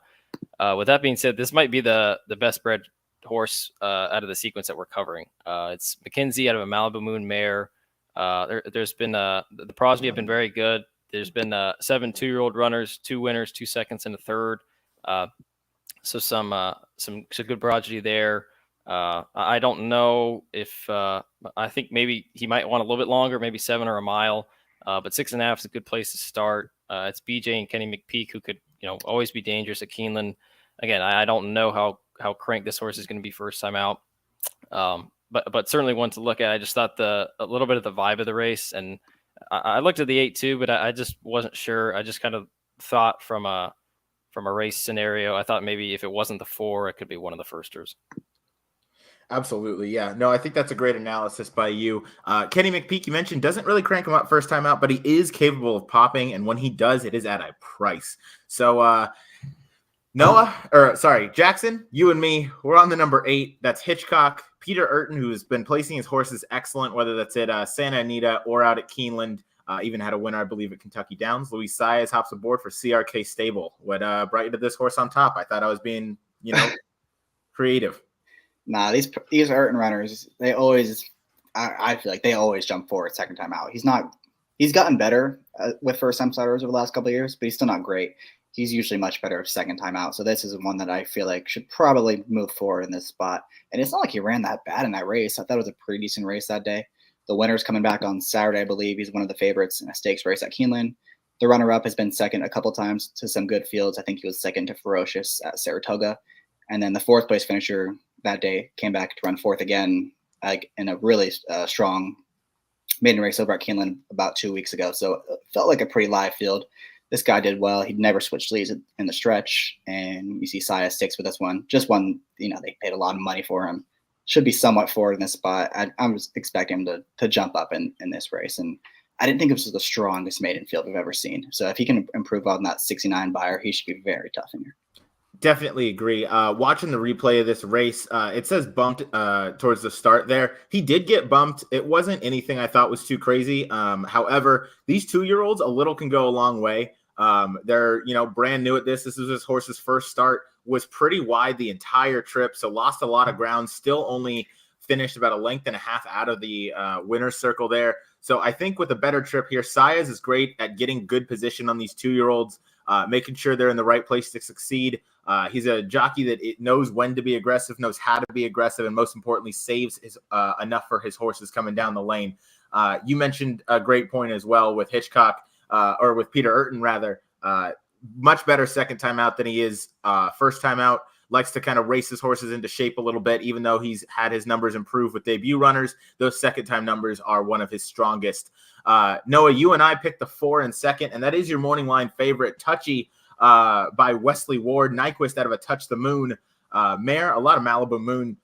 With that being said, this might be the best bred horse out of the sequence that we're covering. It's McKinsey out of a Malibu Moon mare. There's been the progeny have been very good. There's been 7 2-year-old runners, 2 winners, 2 seconds, and a third. So some good progeny there. I don't know if I think maybe he might want a little bit longer, maybe 7 or a mile. But 6.5 is a good place to start. It's BJ and Kenny McPeak, who could always be dangerous at Keeneland. Again, I don't know how crank this horse is going to be first time out. But certainly one to look at. I just thought a little bit of the vibe of the race, and I looked at the 8 too, but I just wasn't sure. I just kind of thought from a race scenario, I thought maybe if it wasn't the 4, it could be one of the firsters. Absolutely. Yeah. No, I think that's a great analysis by you. Kenny McPeak, you mentioned, doesn't really crank him up first time out, but he is capable of popping. And when he does, it is at a price. So, Jackson, you and me, we're on the number 8. That's Hitchcock. Peter Urton, who's been placing his horses excellent, whether that's at Santa Anita or out at Keeneland. Even had a winner, I believe, at Kentucky Downs. Luis Saez hops aboard for CRK Stable. What brought you to this horse on top? I thought I was being, creative. Nah, these Urton runners, they always, I feel like they always jump forward second time out. He's gotten better with first time starters over the last couple of years, but he's still not great. he's usually much better second time out. So this is one that I feel like should probably move forward in this spot. And it's not like he ran that bad in that race. I thought it was a pretty decent race that day. The winner's coming back on Saturday, I believe. He's one of the favorites in a stakes race at Keeneland. The runner-up has been second a couple times to some good fields. I think he was second to Ferocious at Saratoga. And then the fourth place finisher that day came back to run fourth again in a really strong maiden race over at Keeneland about 2 weeks ago. So it felt like a pretty live field. This guy did well. He'd never switched leads in the stretch. And you see Saya sticks with this one. Just one, they paid a lot of money for him. Should be somewhat forward in this spot. I was expecting him to jump up in this race. And I didn't think it was the strongest maiden field we've ever seen. So if he can improve on that 69 buyer, he should be very tough in here. Definitely agree. Watching the replay of this race, it says bumped towards the start there. He did get bumped. It wasn't anything I thought was too crazy. However, these 2-year-olds, a little can go a long way. They're, brand new at this. This is his horse's first start, was pretty wide the entire trip. So lost a lot of ground, still only finished about a length and a half out of the winner's circle there. So I think with a better trip here, Saez is great at getting good position on these 2-year-olds, making sure they're in the right place to succeed. He's a jockey that knows when to be aggressive, knows how to be aggressive, and most importantly, saves enough for his horses coming down the lane. You mentioned a great point as well with Hitchcock, or with Peter Urton, rather. Much better second time out than he is first time out. Likes to kind of race his horses into shape a little bit, even though he's had his numbers improve with debut runners. Those second time numbers are one of his strongest. Noah, you and I picked the 4 in second, and that is your morning line favorite, Touchy, by Wesley Ward. Nyquist out of a Touch the Moon mare. A lot of Malibu Moon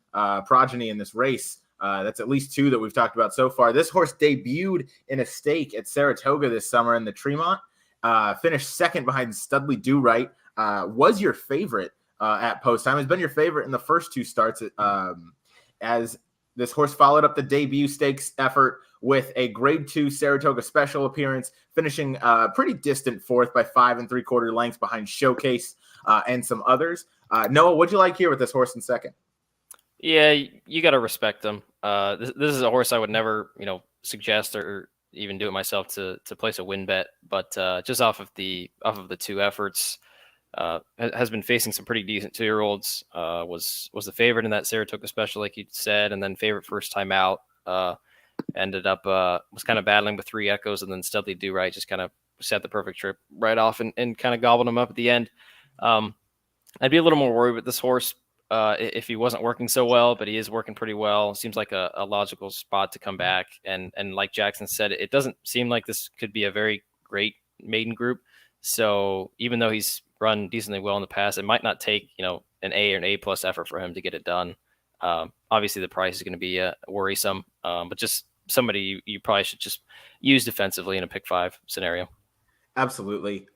progeny in this race. That's at least 2 that we've talked about so far. This horse debuted in a stake at Saratoga this summer in the Tremont. Finished second behind Studley Do Right. Was your favorite at post time. Has been your favorite in the first 2 starts, as this horse followed up the debut stakes effort with a grade 2 Saratoga special appearance, finishing pretty distant 4th by 5 3/4 lengths behind Showcase and some others. Noah, what'd you like here with this horse in second? Yeah, you got to respect him. This is a horse I would never, suggest or even do it myself to place a win bet, but just off of the 2 efforts, has been facing some pretty decent 2-year-olds. Was the favorite in that Saratoga special, like you said, and then favorite first time out. Ended up was kind of battling with 3 Echoes, and then Studley Do Right just kind of set the perfect trip right off and kind of gobbled him up at the end. I'd be a little more worried with this horse if he wasn't working so well, but he is working pretty well. Seems like a logical spot to come back. And like Jackson said, it doesn't seem like this could be a very great maiden group. So even though he's run decently well in the past, it might not take, an A or an A+ effort for him to get it done. Obviously the price is going to be worrisome, but just somebody you probably should just use defensively in a pick 5 scenario. Absolutely.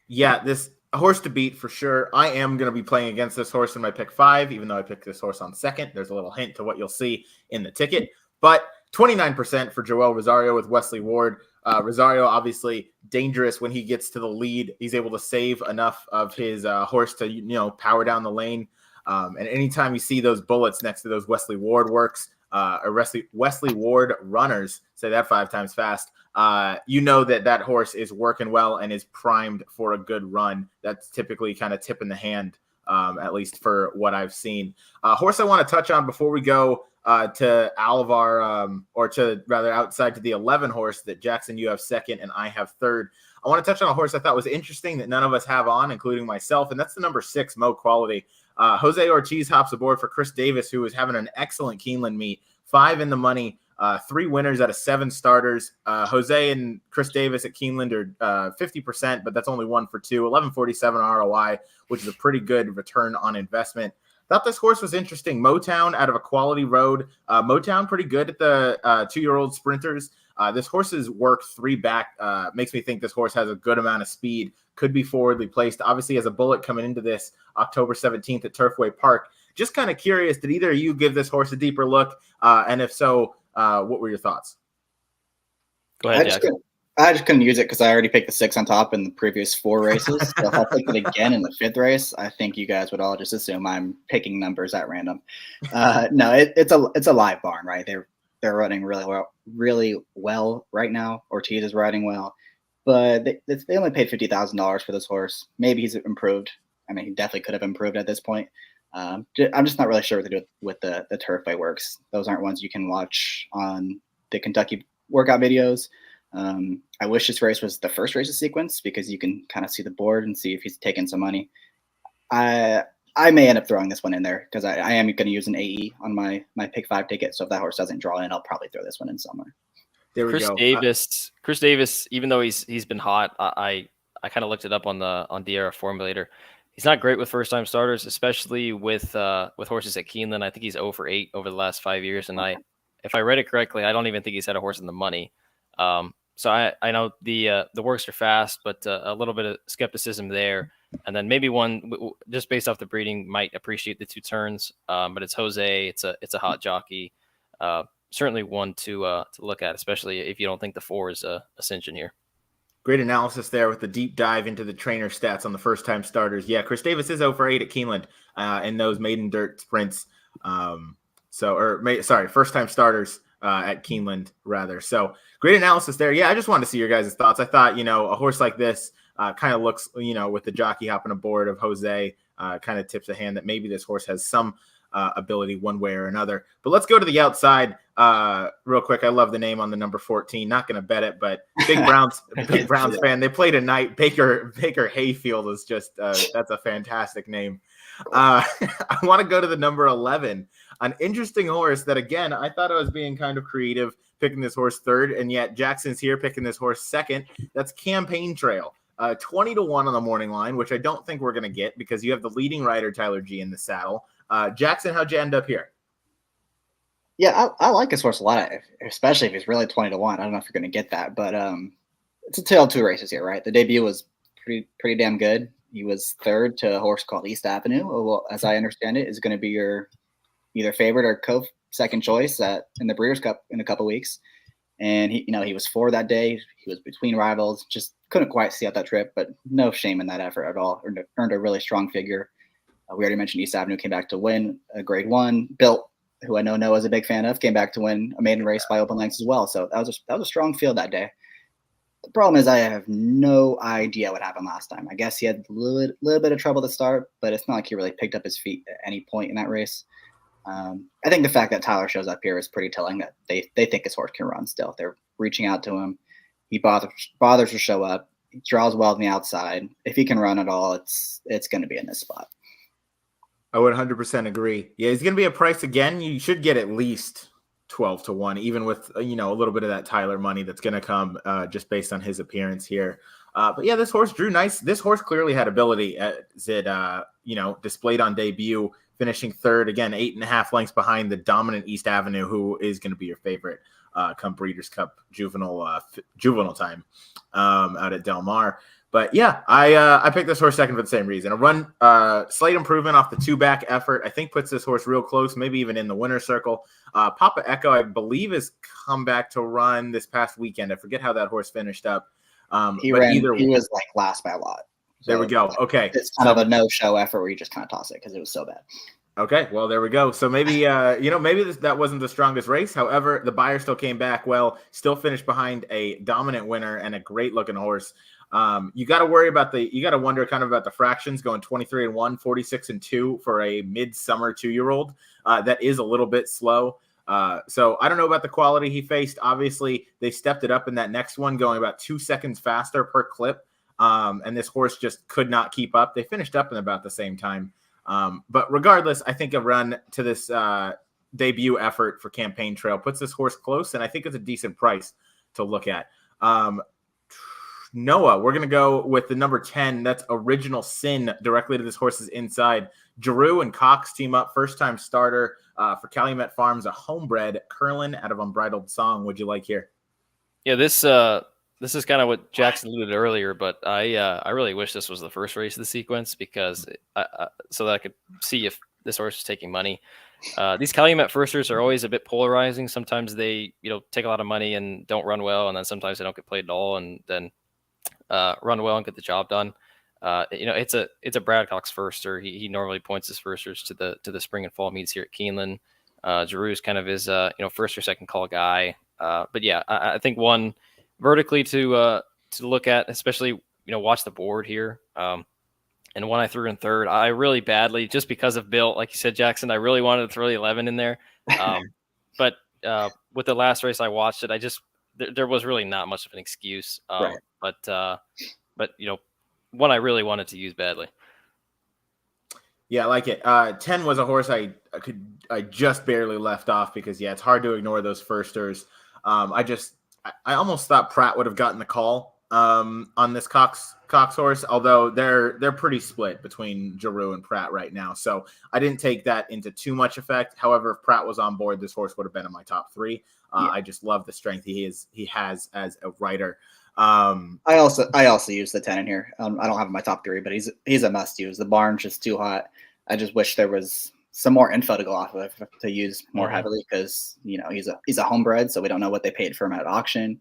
This horse to beat for sure. I am going to be playing against this horse in my pick 5, even though I picked this horse on second. There's a little hint to what you'll see in the ticket, but 29% for Joel Rosario with Wesley Ward. Rosario obviously dangerous when he gets to the lead. He's able to save enough of his horse to, power down the lane. And anytime you see those bullets next to those Wesley Ward works, or Wesley Ward runners, say that 5 times fast, that horse is working well and is primed for a good run. That's typically kind of tip in the hand, at least for what I've seen. Horse I want to touch on before we go to Alvar, or to rather outside to the 11 horse that Jackson, you have second and I have third. I want to touch on a horse I thought was interesting that none of us have on, including myself, and that's the number 6, Mo Quality. Jose Ortiz hops aboard for Chris Davis, who is having an excellent Keeneland meet. 5 in the money, 3 winners out of 7 starters. Jose and Chris Davis at Keeneland are 50%, but that's only 1 for 2, 11.47 ROI, which is a pretty good return on investment. Thought this horse was interesting. Motown out of a quality road. Motown pretty good at the 2-year-old sprinters. This horse's work 3 back makes me think this horse has a good amount of speed, could be forwardly placed. Obviously has a bullet coming into this October 17th at Turfway Park. Just kind of curious, did either of you give this horse a deeper look? And if so, what were your thoughts? Go ahead, Jackson. I just couldn't use it because I already picked the 6 on top in the previous 4 races. So if I pick it again in the 5th race, I think you guys would all just assume I'm picking numbers at random. No, it's a live barn, right? They're running really well right now. Ortiz is riding well. but they only paid $50,000 for this horse. Maybe he's improved. I mean, he definitely could have improved at this point. I'm just not really sure what to do with the turf way works. Those aren't ones you can watch on the Kentucky workout videos. I wish this race was the first race of sequence because you can kind of see the board and see if he's taking some money. I may end up throwing this one in there because I am going to use an AE on my pick 5 ticket. So if that horse doesn't draw in, I'll probably throw this one in somewhere. There we go. Chris Davis, even though he's been hot, I kind of looked it up on the era formulator. He's not great with first time starters, especially with horses at Keeneland. I think he's 0 for 8 over the last 5 years, and if I read it correctly, I don't even think he's had a horse in the money. So I know the works are fast, but a little bit of skepticism there. And then maybe one just based off the breeding might appreciate the 2 turns. But it's Jose. It's a hot jockey. Certainly one to look at, especially if you don't think the 4 is Ascension here. Great analysis there with the deep dive into the trainer stats on the first time starters. Yeah, Chris Davis is 0 for 8 at Keeneland in those maiden dirt sprints. First time starters at Keeneland rather. So great analysis there. Yeah, I just wanted to see your guys' thoughts. I thought, a horse like this kind of looks, with the jockey hopping aboard of Jose, kind of tips a hand that maybe this horse has some ability one way or another. But let's go to the outside real quick. I love the name on the number 14. Not going to bet it, but big Browns fan. They played tonight. Baker Hayfield is just that's a fantastic name. I want to go to the number 11, an interesting horse that, again, I thought I was being kind of creative picking this horse third, and yet Jackson's here picking this horse second. That's Campaign Trail. 20-1 on the morning line, which I don't think we're going to get because you have the leading rider, Tyler G, in the saddle. Jackson, how'd you end up here? Yeah, I like this horse a lot, especially if he's really 20-1. I don't know if you're going to get that, but it's a tale of 2 races here, right? The debut was pretty damn good. He was third to a horse called East Avenue. Well, as I understand it, is going to be your either favorite or second choice in the Breeders' Cup in a couple weeks. And he was 4 that day. He was between rivals. Just couldn't quite see out that trip, but no shame in that effort at all. Earned a really strong figure. We already mentioned East Avenue came back to win a Grade 1. Built, who I know Noah's a big fan of, came back to win a maiden race by open lengths as well. So that was a strong field that day. The problem is I have no idea what happened last time. I guess he had a little bit of trouble to start, but it's not like he really picked up his feet at any point in that race. I think the fact that Tyler shows up here is pretty telling that they think his horse can run still. They're reaching out to him. He bothers to show up. He draws well on the outside. If he can run at all, it's going to be in this spot. I would 100% agree. Yeah, he's going to be a price again. You should get at least 12-1, even with, a little bit of that Tyler money that's going to come just based on his appearance here. But yeah, this horse drew nice. This horse clearly had ability as it, displayed on debut, finishing third, again, 8.5 lengths behind the dominant East Avenue, who is going to be your favorite come Breeders' Cup juvenile time out at Del Mar. But yeah, I picked this horse second for the same reason. A run, slight improvement off the 2-back effort, I think puts this horse real close, maybe even in the winner's circle. Papa Echo, I believe, has come back to run this past weekend. I forget how that horse finished up. He was like last by a lot. So there we go. Okay. It's kind of a no-show effort where you just kind of toss it because it was so bad. Okay, well, there we go. So maybe, that wasn't the strongest race. However, the buyer still came back well, still finished behind a dominant winner and a great-looking horse. You got to wonder kind of about the fractions going 23-1, 46-2 for a midsummer 2-year-old. That is a little bit slow. So I don't know about the quality he faced. Obviously, they stepped it up in that next one, going about 2 seconds faster per clip. And this horse just could not keep up. They finished up in about the same time. But regardless, I think a run to this debut effort for Campaign Trail puts this horse close, and I think it's a decent price to look at. Noah, we're going to go with the number 10. That's Original Sin, directly to this horse's inside. Giroux and Cox team up, first-time starter for Calumet Farms, a homebred Curlin out of Unbridled Song. What'd you like here? Yeah, this is kind of what Jackson alluded earlier, but I really wish this was the first race of the sequence because so that I could see if this horse is taking money. These Calumet firsters are always a bit polarizing. Sometimes they take a lot of money and don't run well, and then sometimes they don't get played at all and then run well and get the job done. It's a Brad Cox firster. He normally points his firsters to the spring and fall meets here at Keeneland. Giroux is kind of his first or second call guy. But yeah, I think one vertically to to look at, especially watch the board here. And one I threw in third, I really badly, just because of Bill, like you said, Jackson, I really wanted to throw the 11 in there. But with the last race I watched it, there was really not much of an excuse. Right. But one I really wanted to use badly. Yeah, I like it. 10 was a horse I just barely left off because it's hard to ignore those firsters. I almost thought Pratt would have gotten the call on this Cox horse, although they're pretty split between Giroux and Pratt right now. So I didn't take that into too much effect. However, if Pratt was on board, this horse would have been in my top 3. I just love the strength he has as a rider. I also use the 10 in here. I don't have him in my top 3, but he's a must use. The barn's just too hot. I just wish there was some more info to go off of to use more heavily because he's a homebred, so we don't know what they paid for him at auction.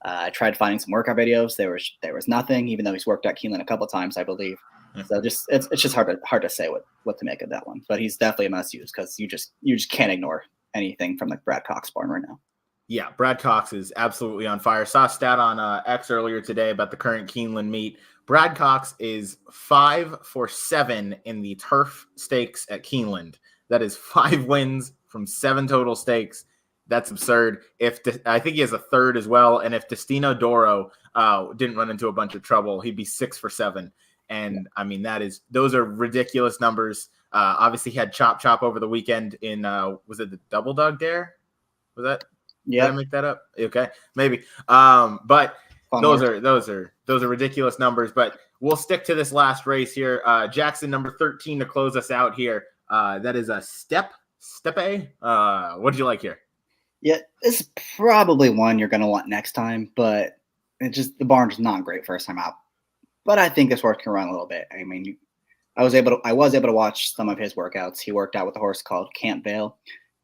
I tried finding some workout videos. There was nothing, even though he's worked at Keeneland a couple times, I believe. So it's just hard to say what to make of that one. But he's definitely a must use because you just can't ignore anything from the Brad Cox barn right now. Yeah, Brad Cox is absolutely on fire. Saw a stat on X earlier today about the current Keeneland meet. Brad Cox is 5 for 7 in the turf stakes at Keeneland. That is 5 wins from 7 total stakes. That's absurd. I think he has a third as well. And if Destino Doro didn't run into a bunch of trouble, he'd be 6 for 7. And I mean, those are ridiculous numbers. Obviously, he had Chop over the weekend in was it the Double Dog Dare? Was that? Yeah, did I make that up? Okay, maybe. But those are ridiculous numbers. But we'll stick to this last race here. Jackson, number 13 to close us out here. That is a Steppe. What did you like here? Yeah, this is probably one you're going to want next time, but the barn's not great first time out. But I think this horse can run a little bit. I mean, I was able to watch some of his workouts. He worked out with a horse called Camp Vale,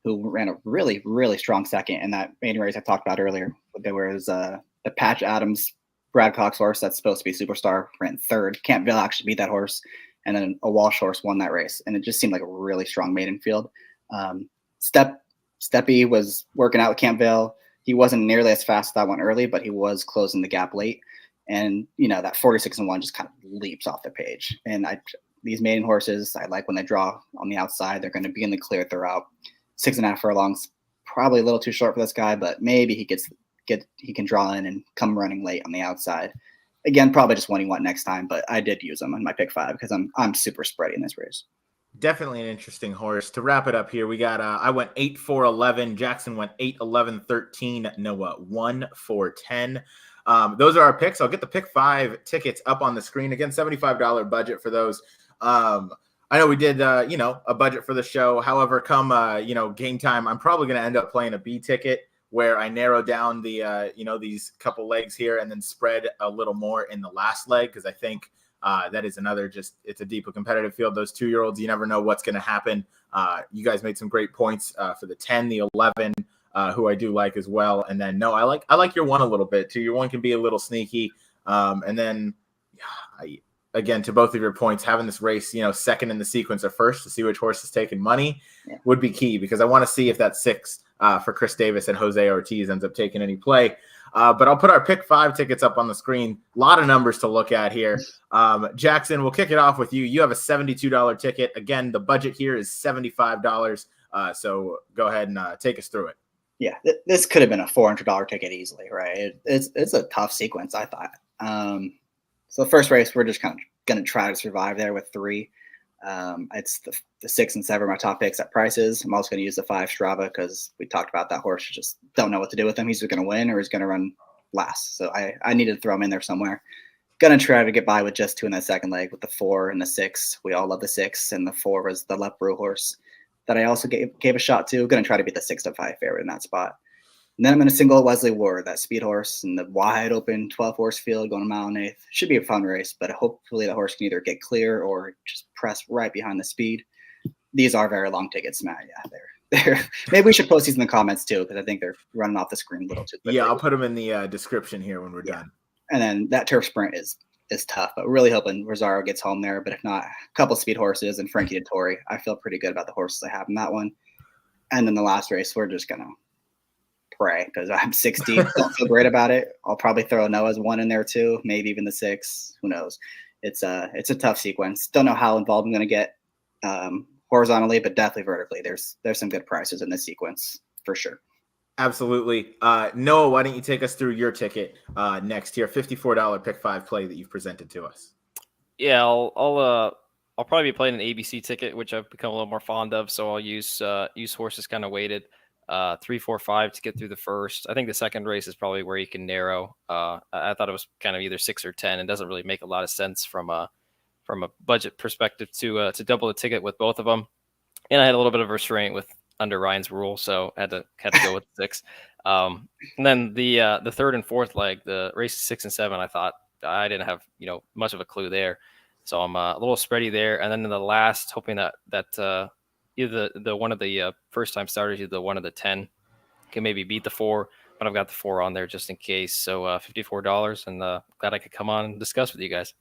who ran a really, really strong second in that maiden race I talked about earlier. There was the Patch Adams Brad Cox horse that's supposed to be superstar, ran third. Camp Vale actually beat that horse, and then a Walsh horse won that race. And it just seemed like a really strong maiden field. Steppe was working out with Camp Vale. He wasn't nearly as fast as that one early, but he was closing the gap late. And, that 46-1 just kind of leaps off the page. And these maiden horses, I like when they draw on the outside. They're going to be in the clear throughout. 6.5 furlongs, probably a little too short for this guy, but maybe he can draw in and come running late on the outside. Again, probably just one you want next time, but I did use him in my pick 5 because I'm super spready in this race. Definitely an interesting horse. To wrap it up here, we got I went 8 for 11. Jackson went 8, 11, 13. Noah 1 for 10. Those are our picks. I'll get the pick 5 tickets up on the screen. Again, $75 budget for those. I know we did, a budget for the show. However, come, game time, I'm probably going to end up playing a B ticket where I narrow down the, these couple legs here and then spread a little more in the last leg because I think that is another it's a deeply competitive field. Those 2-year-olds, you never know what's going to happen. You guys made some great points for the 10, the 11, who I do like as well. And then, no, I like your 1 a little bit too. Your 1 can be a little sneaky. And then, again, to both of your points, having this race, second in the sequence or first to see which horse is taking money would be key because I want to see if that 6 for Chris Davis and Jose Ortiz ends up taking any play. But I'll put our pick 5 tickets up on the screen. A lot of numbers to look at here. Jackson, we'll kick it off with you. You have a $72 ticket. Again, the budget here is $75. So go ahead and take us through it. Yeah, this could have been a $400 ticket easily, right? It's a tough sequence, I thought. So the first race, we're just kind of going to try to survive there with 3. It's the 6 and 7 are my top picks at prices. I'm also going to use the 5 Strava because we talked about that horse. You just don't know what to do with him. He's either going to win or he's going to run last. So I needed to throw him in there somewhere. Going to try to get by with just 2 in that second leg with the 4 and the 6. We all love the 6, and the 4 was the Lepru horse that I also gave a shot to. Going to try to beat the 6-5 favorite in that spot. And then I'm going to single Wesley Ward, that speed horse, in the wide open 12-horse field going a mile and 1/8. Should be a fun race, but hopefully the horse can either get clear or just press right behind the speed. These are very long tickets, Matt. Yeah, they're maybe we should post these in the comments too because I think they're running off the screen a little too quickly. Yeah, I'll put them in the description here when we're done. And then that turf sprint is tough, but really hoping Rosario gets home there. But if not, a couple speed horses and Frankie Dettori. I feel pretty good about the horses I have in that one. And then the last race, we're just going to pray because I'm 6 deep. Don't feel great about it. I'll probably throw Noah's 1 in there too, maybe even the 6. Who knows? It's a tough sequence. Don't know how involved I'm going to get horizontally, but definitely vertically. There's some good prices in this sequence for sure. Absolutely. Noah, why don't you take us through your ticket next here? $54 pick 5 play that you've presented to us. Yeah, I'll probably be playing an ABC ticket, which I've become a little more fond of. So I'll use horses kind of weighted 3, 4, 5 to get through the first. I think the second race is probably where you can narrow. I thought it was kind of either 6 or 10. It doesn't really make a lot of sense from a budget perspective to double the ticket with both of them. And I had a little bit of restraint with under Ryan's rule, so had to go with 6. And then the third and fourth leg, the races 6 and 7, I thought I didn't have much of a clue there, so I'm a little spready there. And then in the last, hoping that either the one of the first time starters, either the 1 of the 10 can maybe beat the 4, but I've got the 4 on there just in case. So $54, and glad I could come on and discuss with you guys.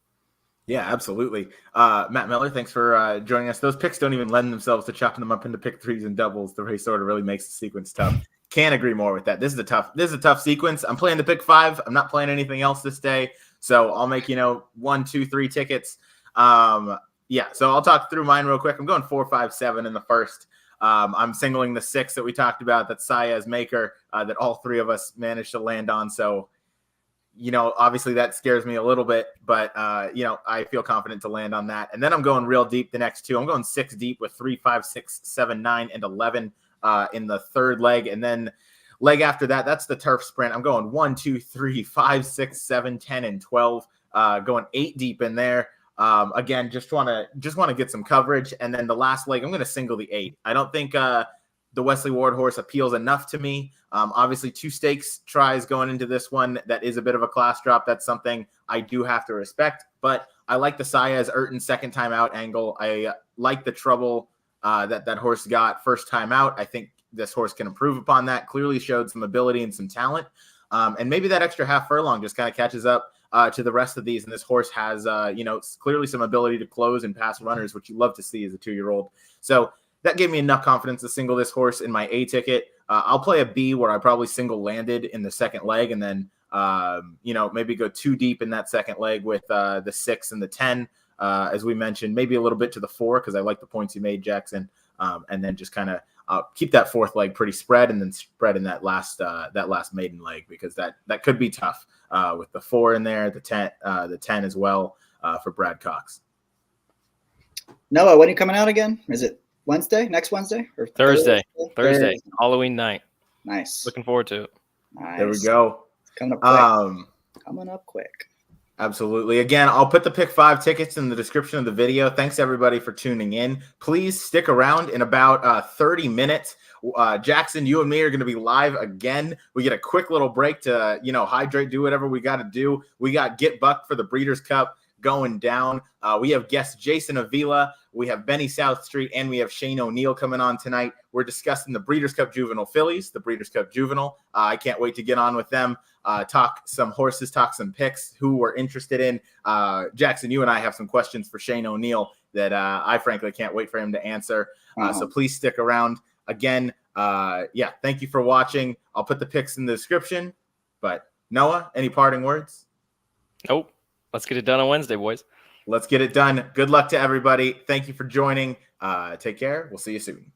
Yeah, absolutely. Matt Miller, thanks for joining us. Those picks don't even lend themselves to chopping them up into pick 3s and doubles. The race order really makes the sequence tough. Can't agree more with that. This is a tough sequence. I'm playing the pick 5. I'm not playing anything else this day. So I'll make, 1, 2, 3 tickets. Yeah, so I'll talk through mine real quick. I'm going 4, 5, 7 in the first. I'm singling the 6 that we talked about, that Saez Meagher, that all 3 of us managed to land on. So obviously that scares me a little bit, but, I feel confident to land on that. And then I'm going real deep the next 2. I'm going 6 deep with 3, 5, 6, 7, 9, and 11 in the third leg. And then leg after that, that's the turf sprint. I'm going 1, 2, 3, 5, 6, 7, 10, and 12, going 8 deep in there. Again, just want to get some coverage. And then the last leg, I'm going to single the 8. I don't think the Wesley Ward horse appeals enough to me. Obviously 2 stakes tries going into this one. That is a bit of a class drop. That's something I do have to respect, but I like the Saez Urton second time out angle. I like the trouble that horse got first time out. I think this horse can improve upon that. Clearly showed some ability and some talent. And maybe that extra half furlong just kind of catches up to the rest of these. And this horse has, clearly some ability to close and pass runners, which you love to see as a 2-year-old. So that gave me enough confidence to single this horse in my A ticket. I'll play a B where I probably single landed in the second leg, and then, maybe go 2 deep in that second leg with the 6 and the 10, as we mentioned, maybe a little bit to the 4 because I like the points you made, Jackson, and then just kind of keep that fourth leg pretty spread, and then spread in that last maiden leg, because that could be tough with the 4 in there, the 10 as well for Brad Cox. Noah, when are you coming out again? Is it Wednesday? Next Wednesday or Thursday? Thursday, Halloween night. Nice. Looking forward to it. Nice. There we go. It's coming up quick. Coming up quick. Absolutely. Again, I'll put the pick 5 tickets in the description of the video. Thanks everybody for tuning in. Please stick around. In about 30 minutes. Jackson, you and me are going to be live again. We get a quick little break to, hydrate, do whatever we got to do. We got Get Bucked for the Breeders' Cup going down. We have guest Jason Avila. We have Benny South Street, and we have Shane O'Neill coming on tonight. We're discussing the Breeders' Cup Juvenile fillies, the Breeders' Cup Juvenile. I can't wait to get on with them, talk some horses, talk some picks, who we're interested in. Jackson, you and I have some questions for Shane O'Neill that I frankly can't wait for him to answer. So please stick around. Again, thank you for watching. I'll put the picks in the description. But Noah, any parting words? Nope. Let's get it done on Wednesday, boys. Let's get it done. Good luck to everybody. Thank you for joining. Take care. We'll see you soon.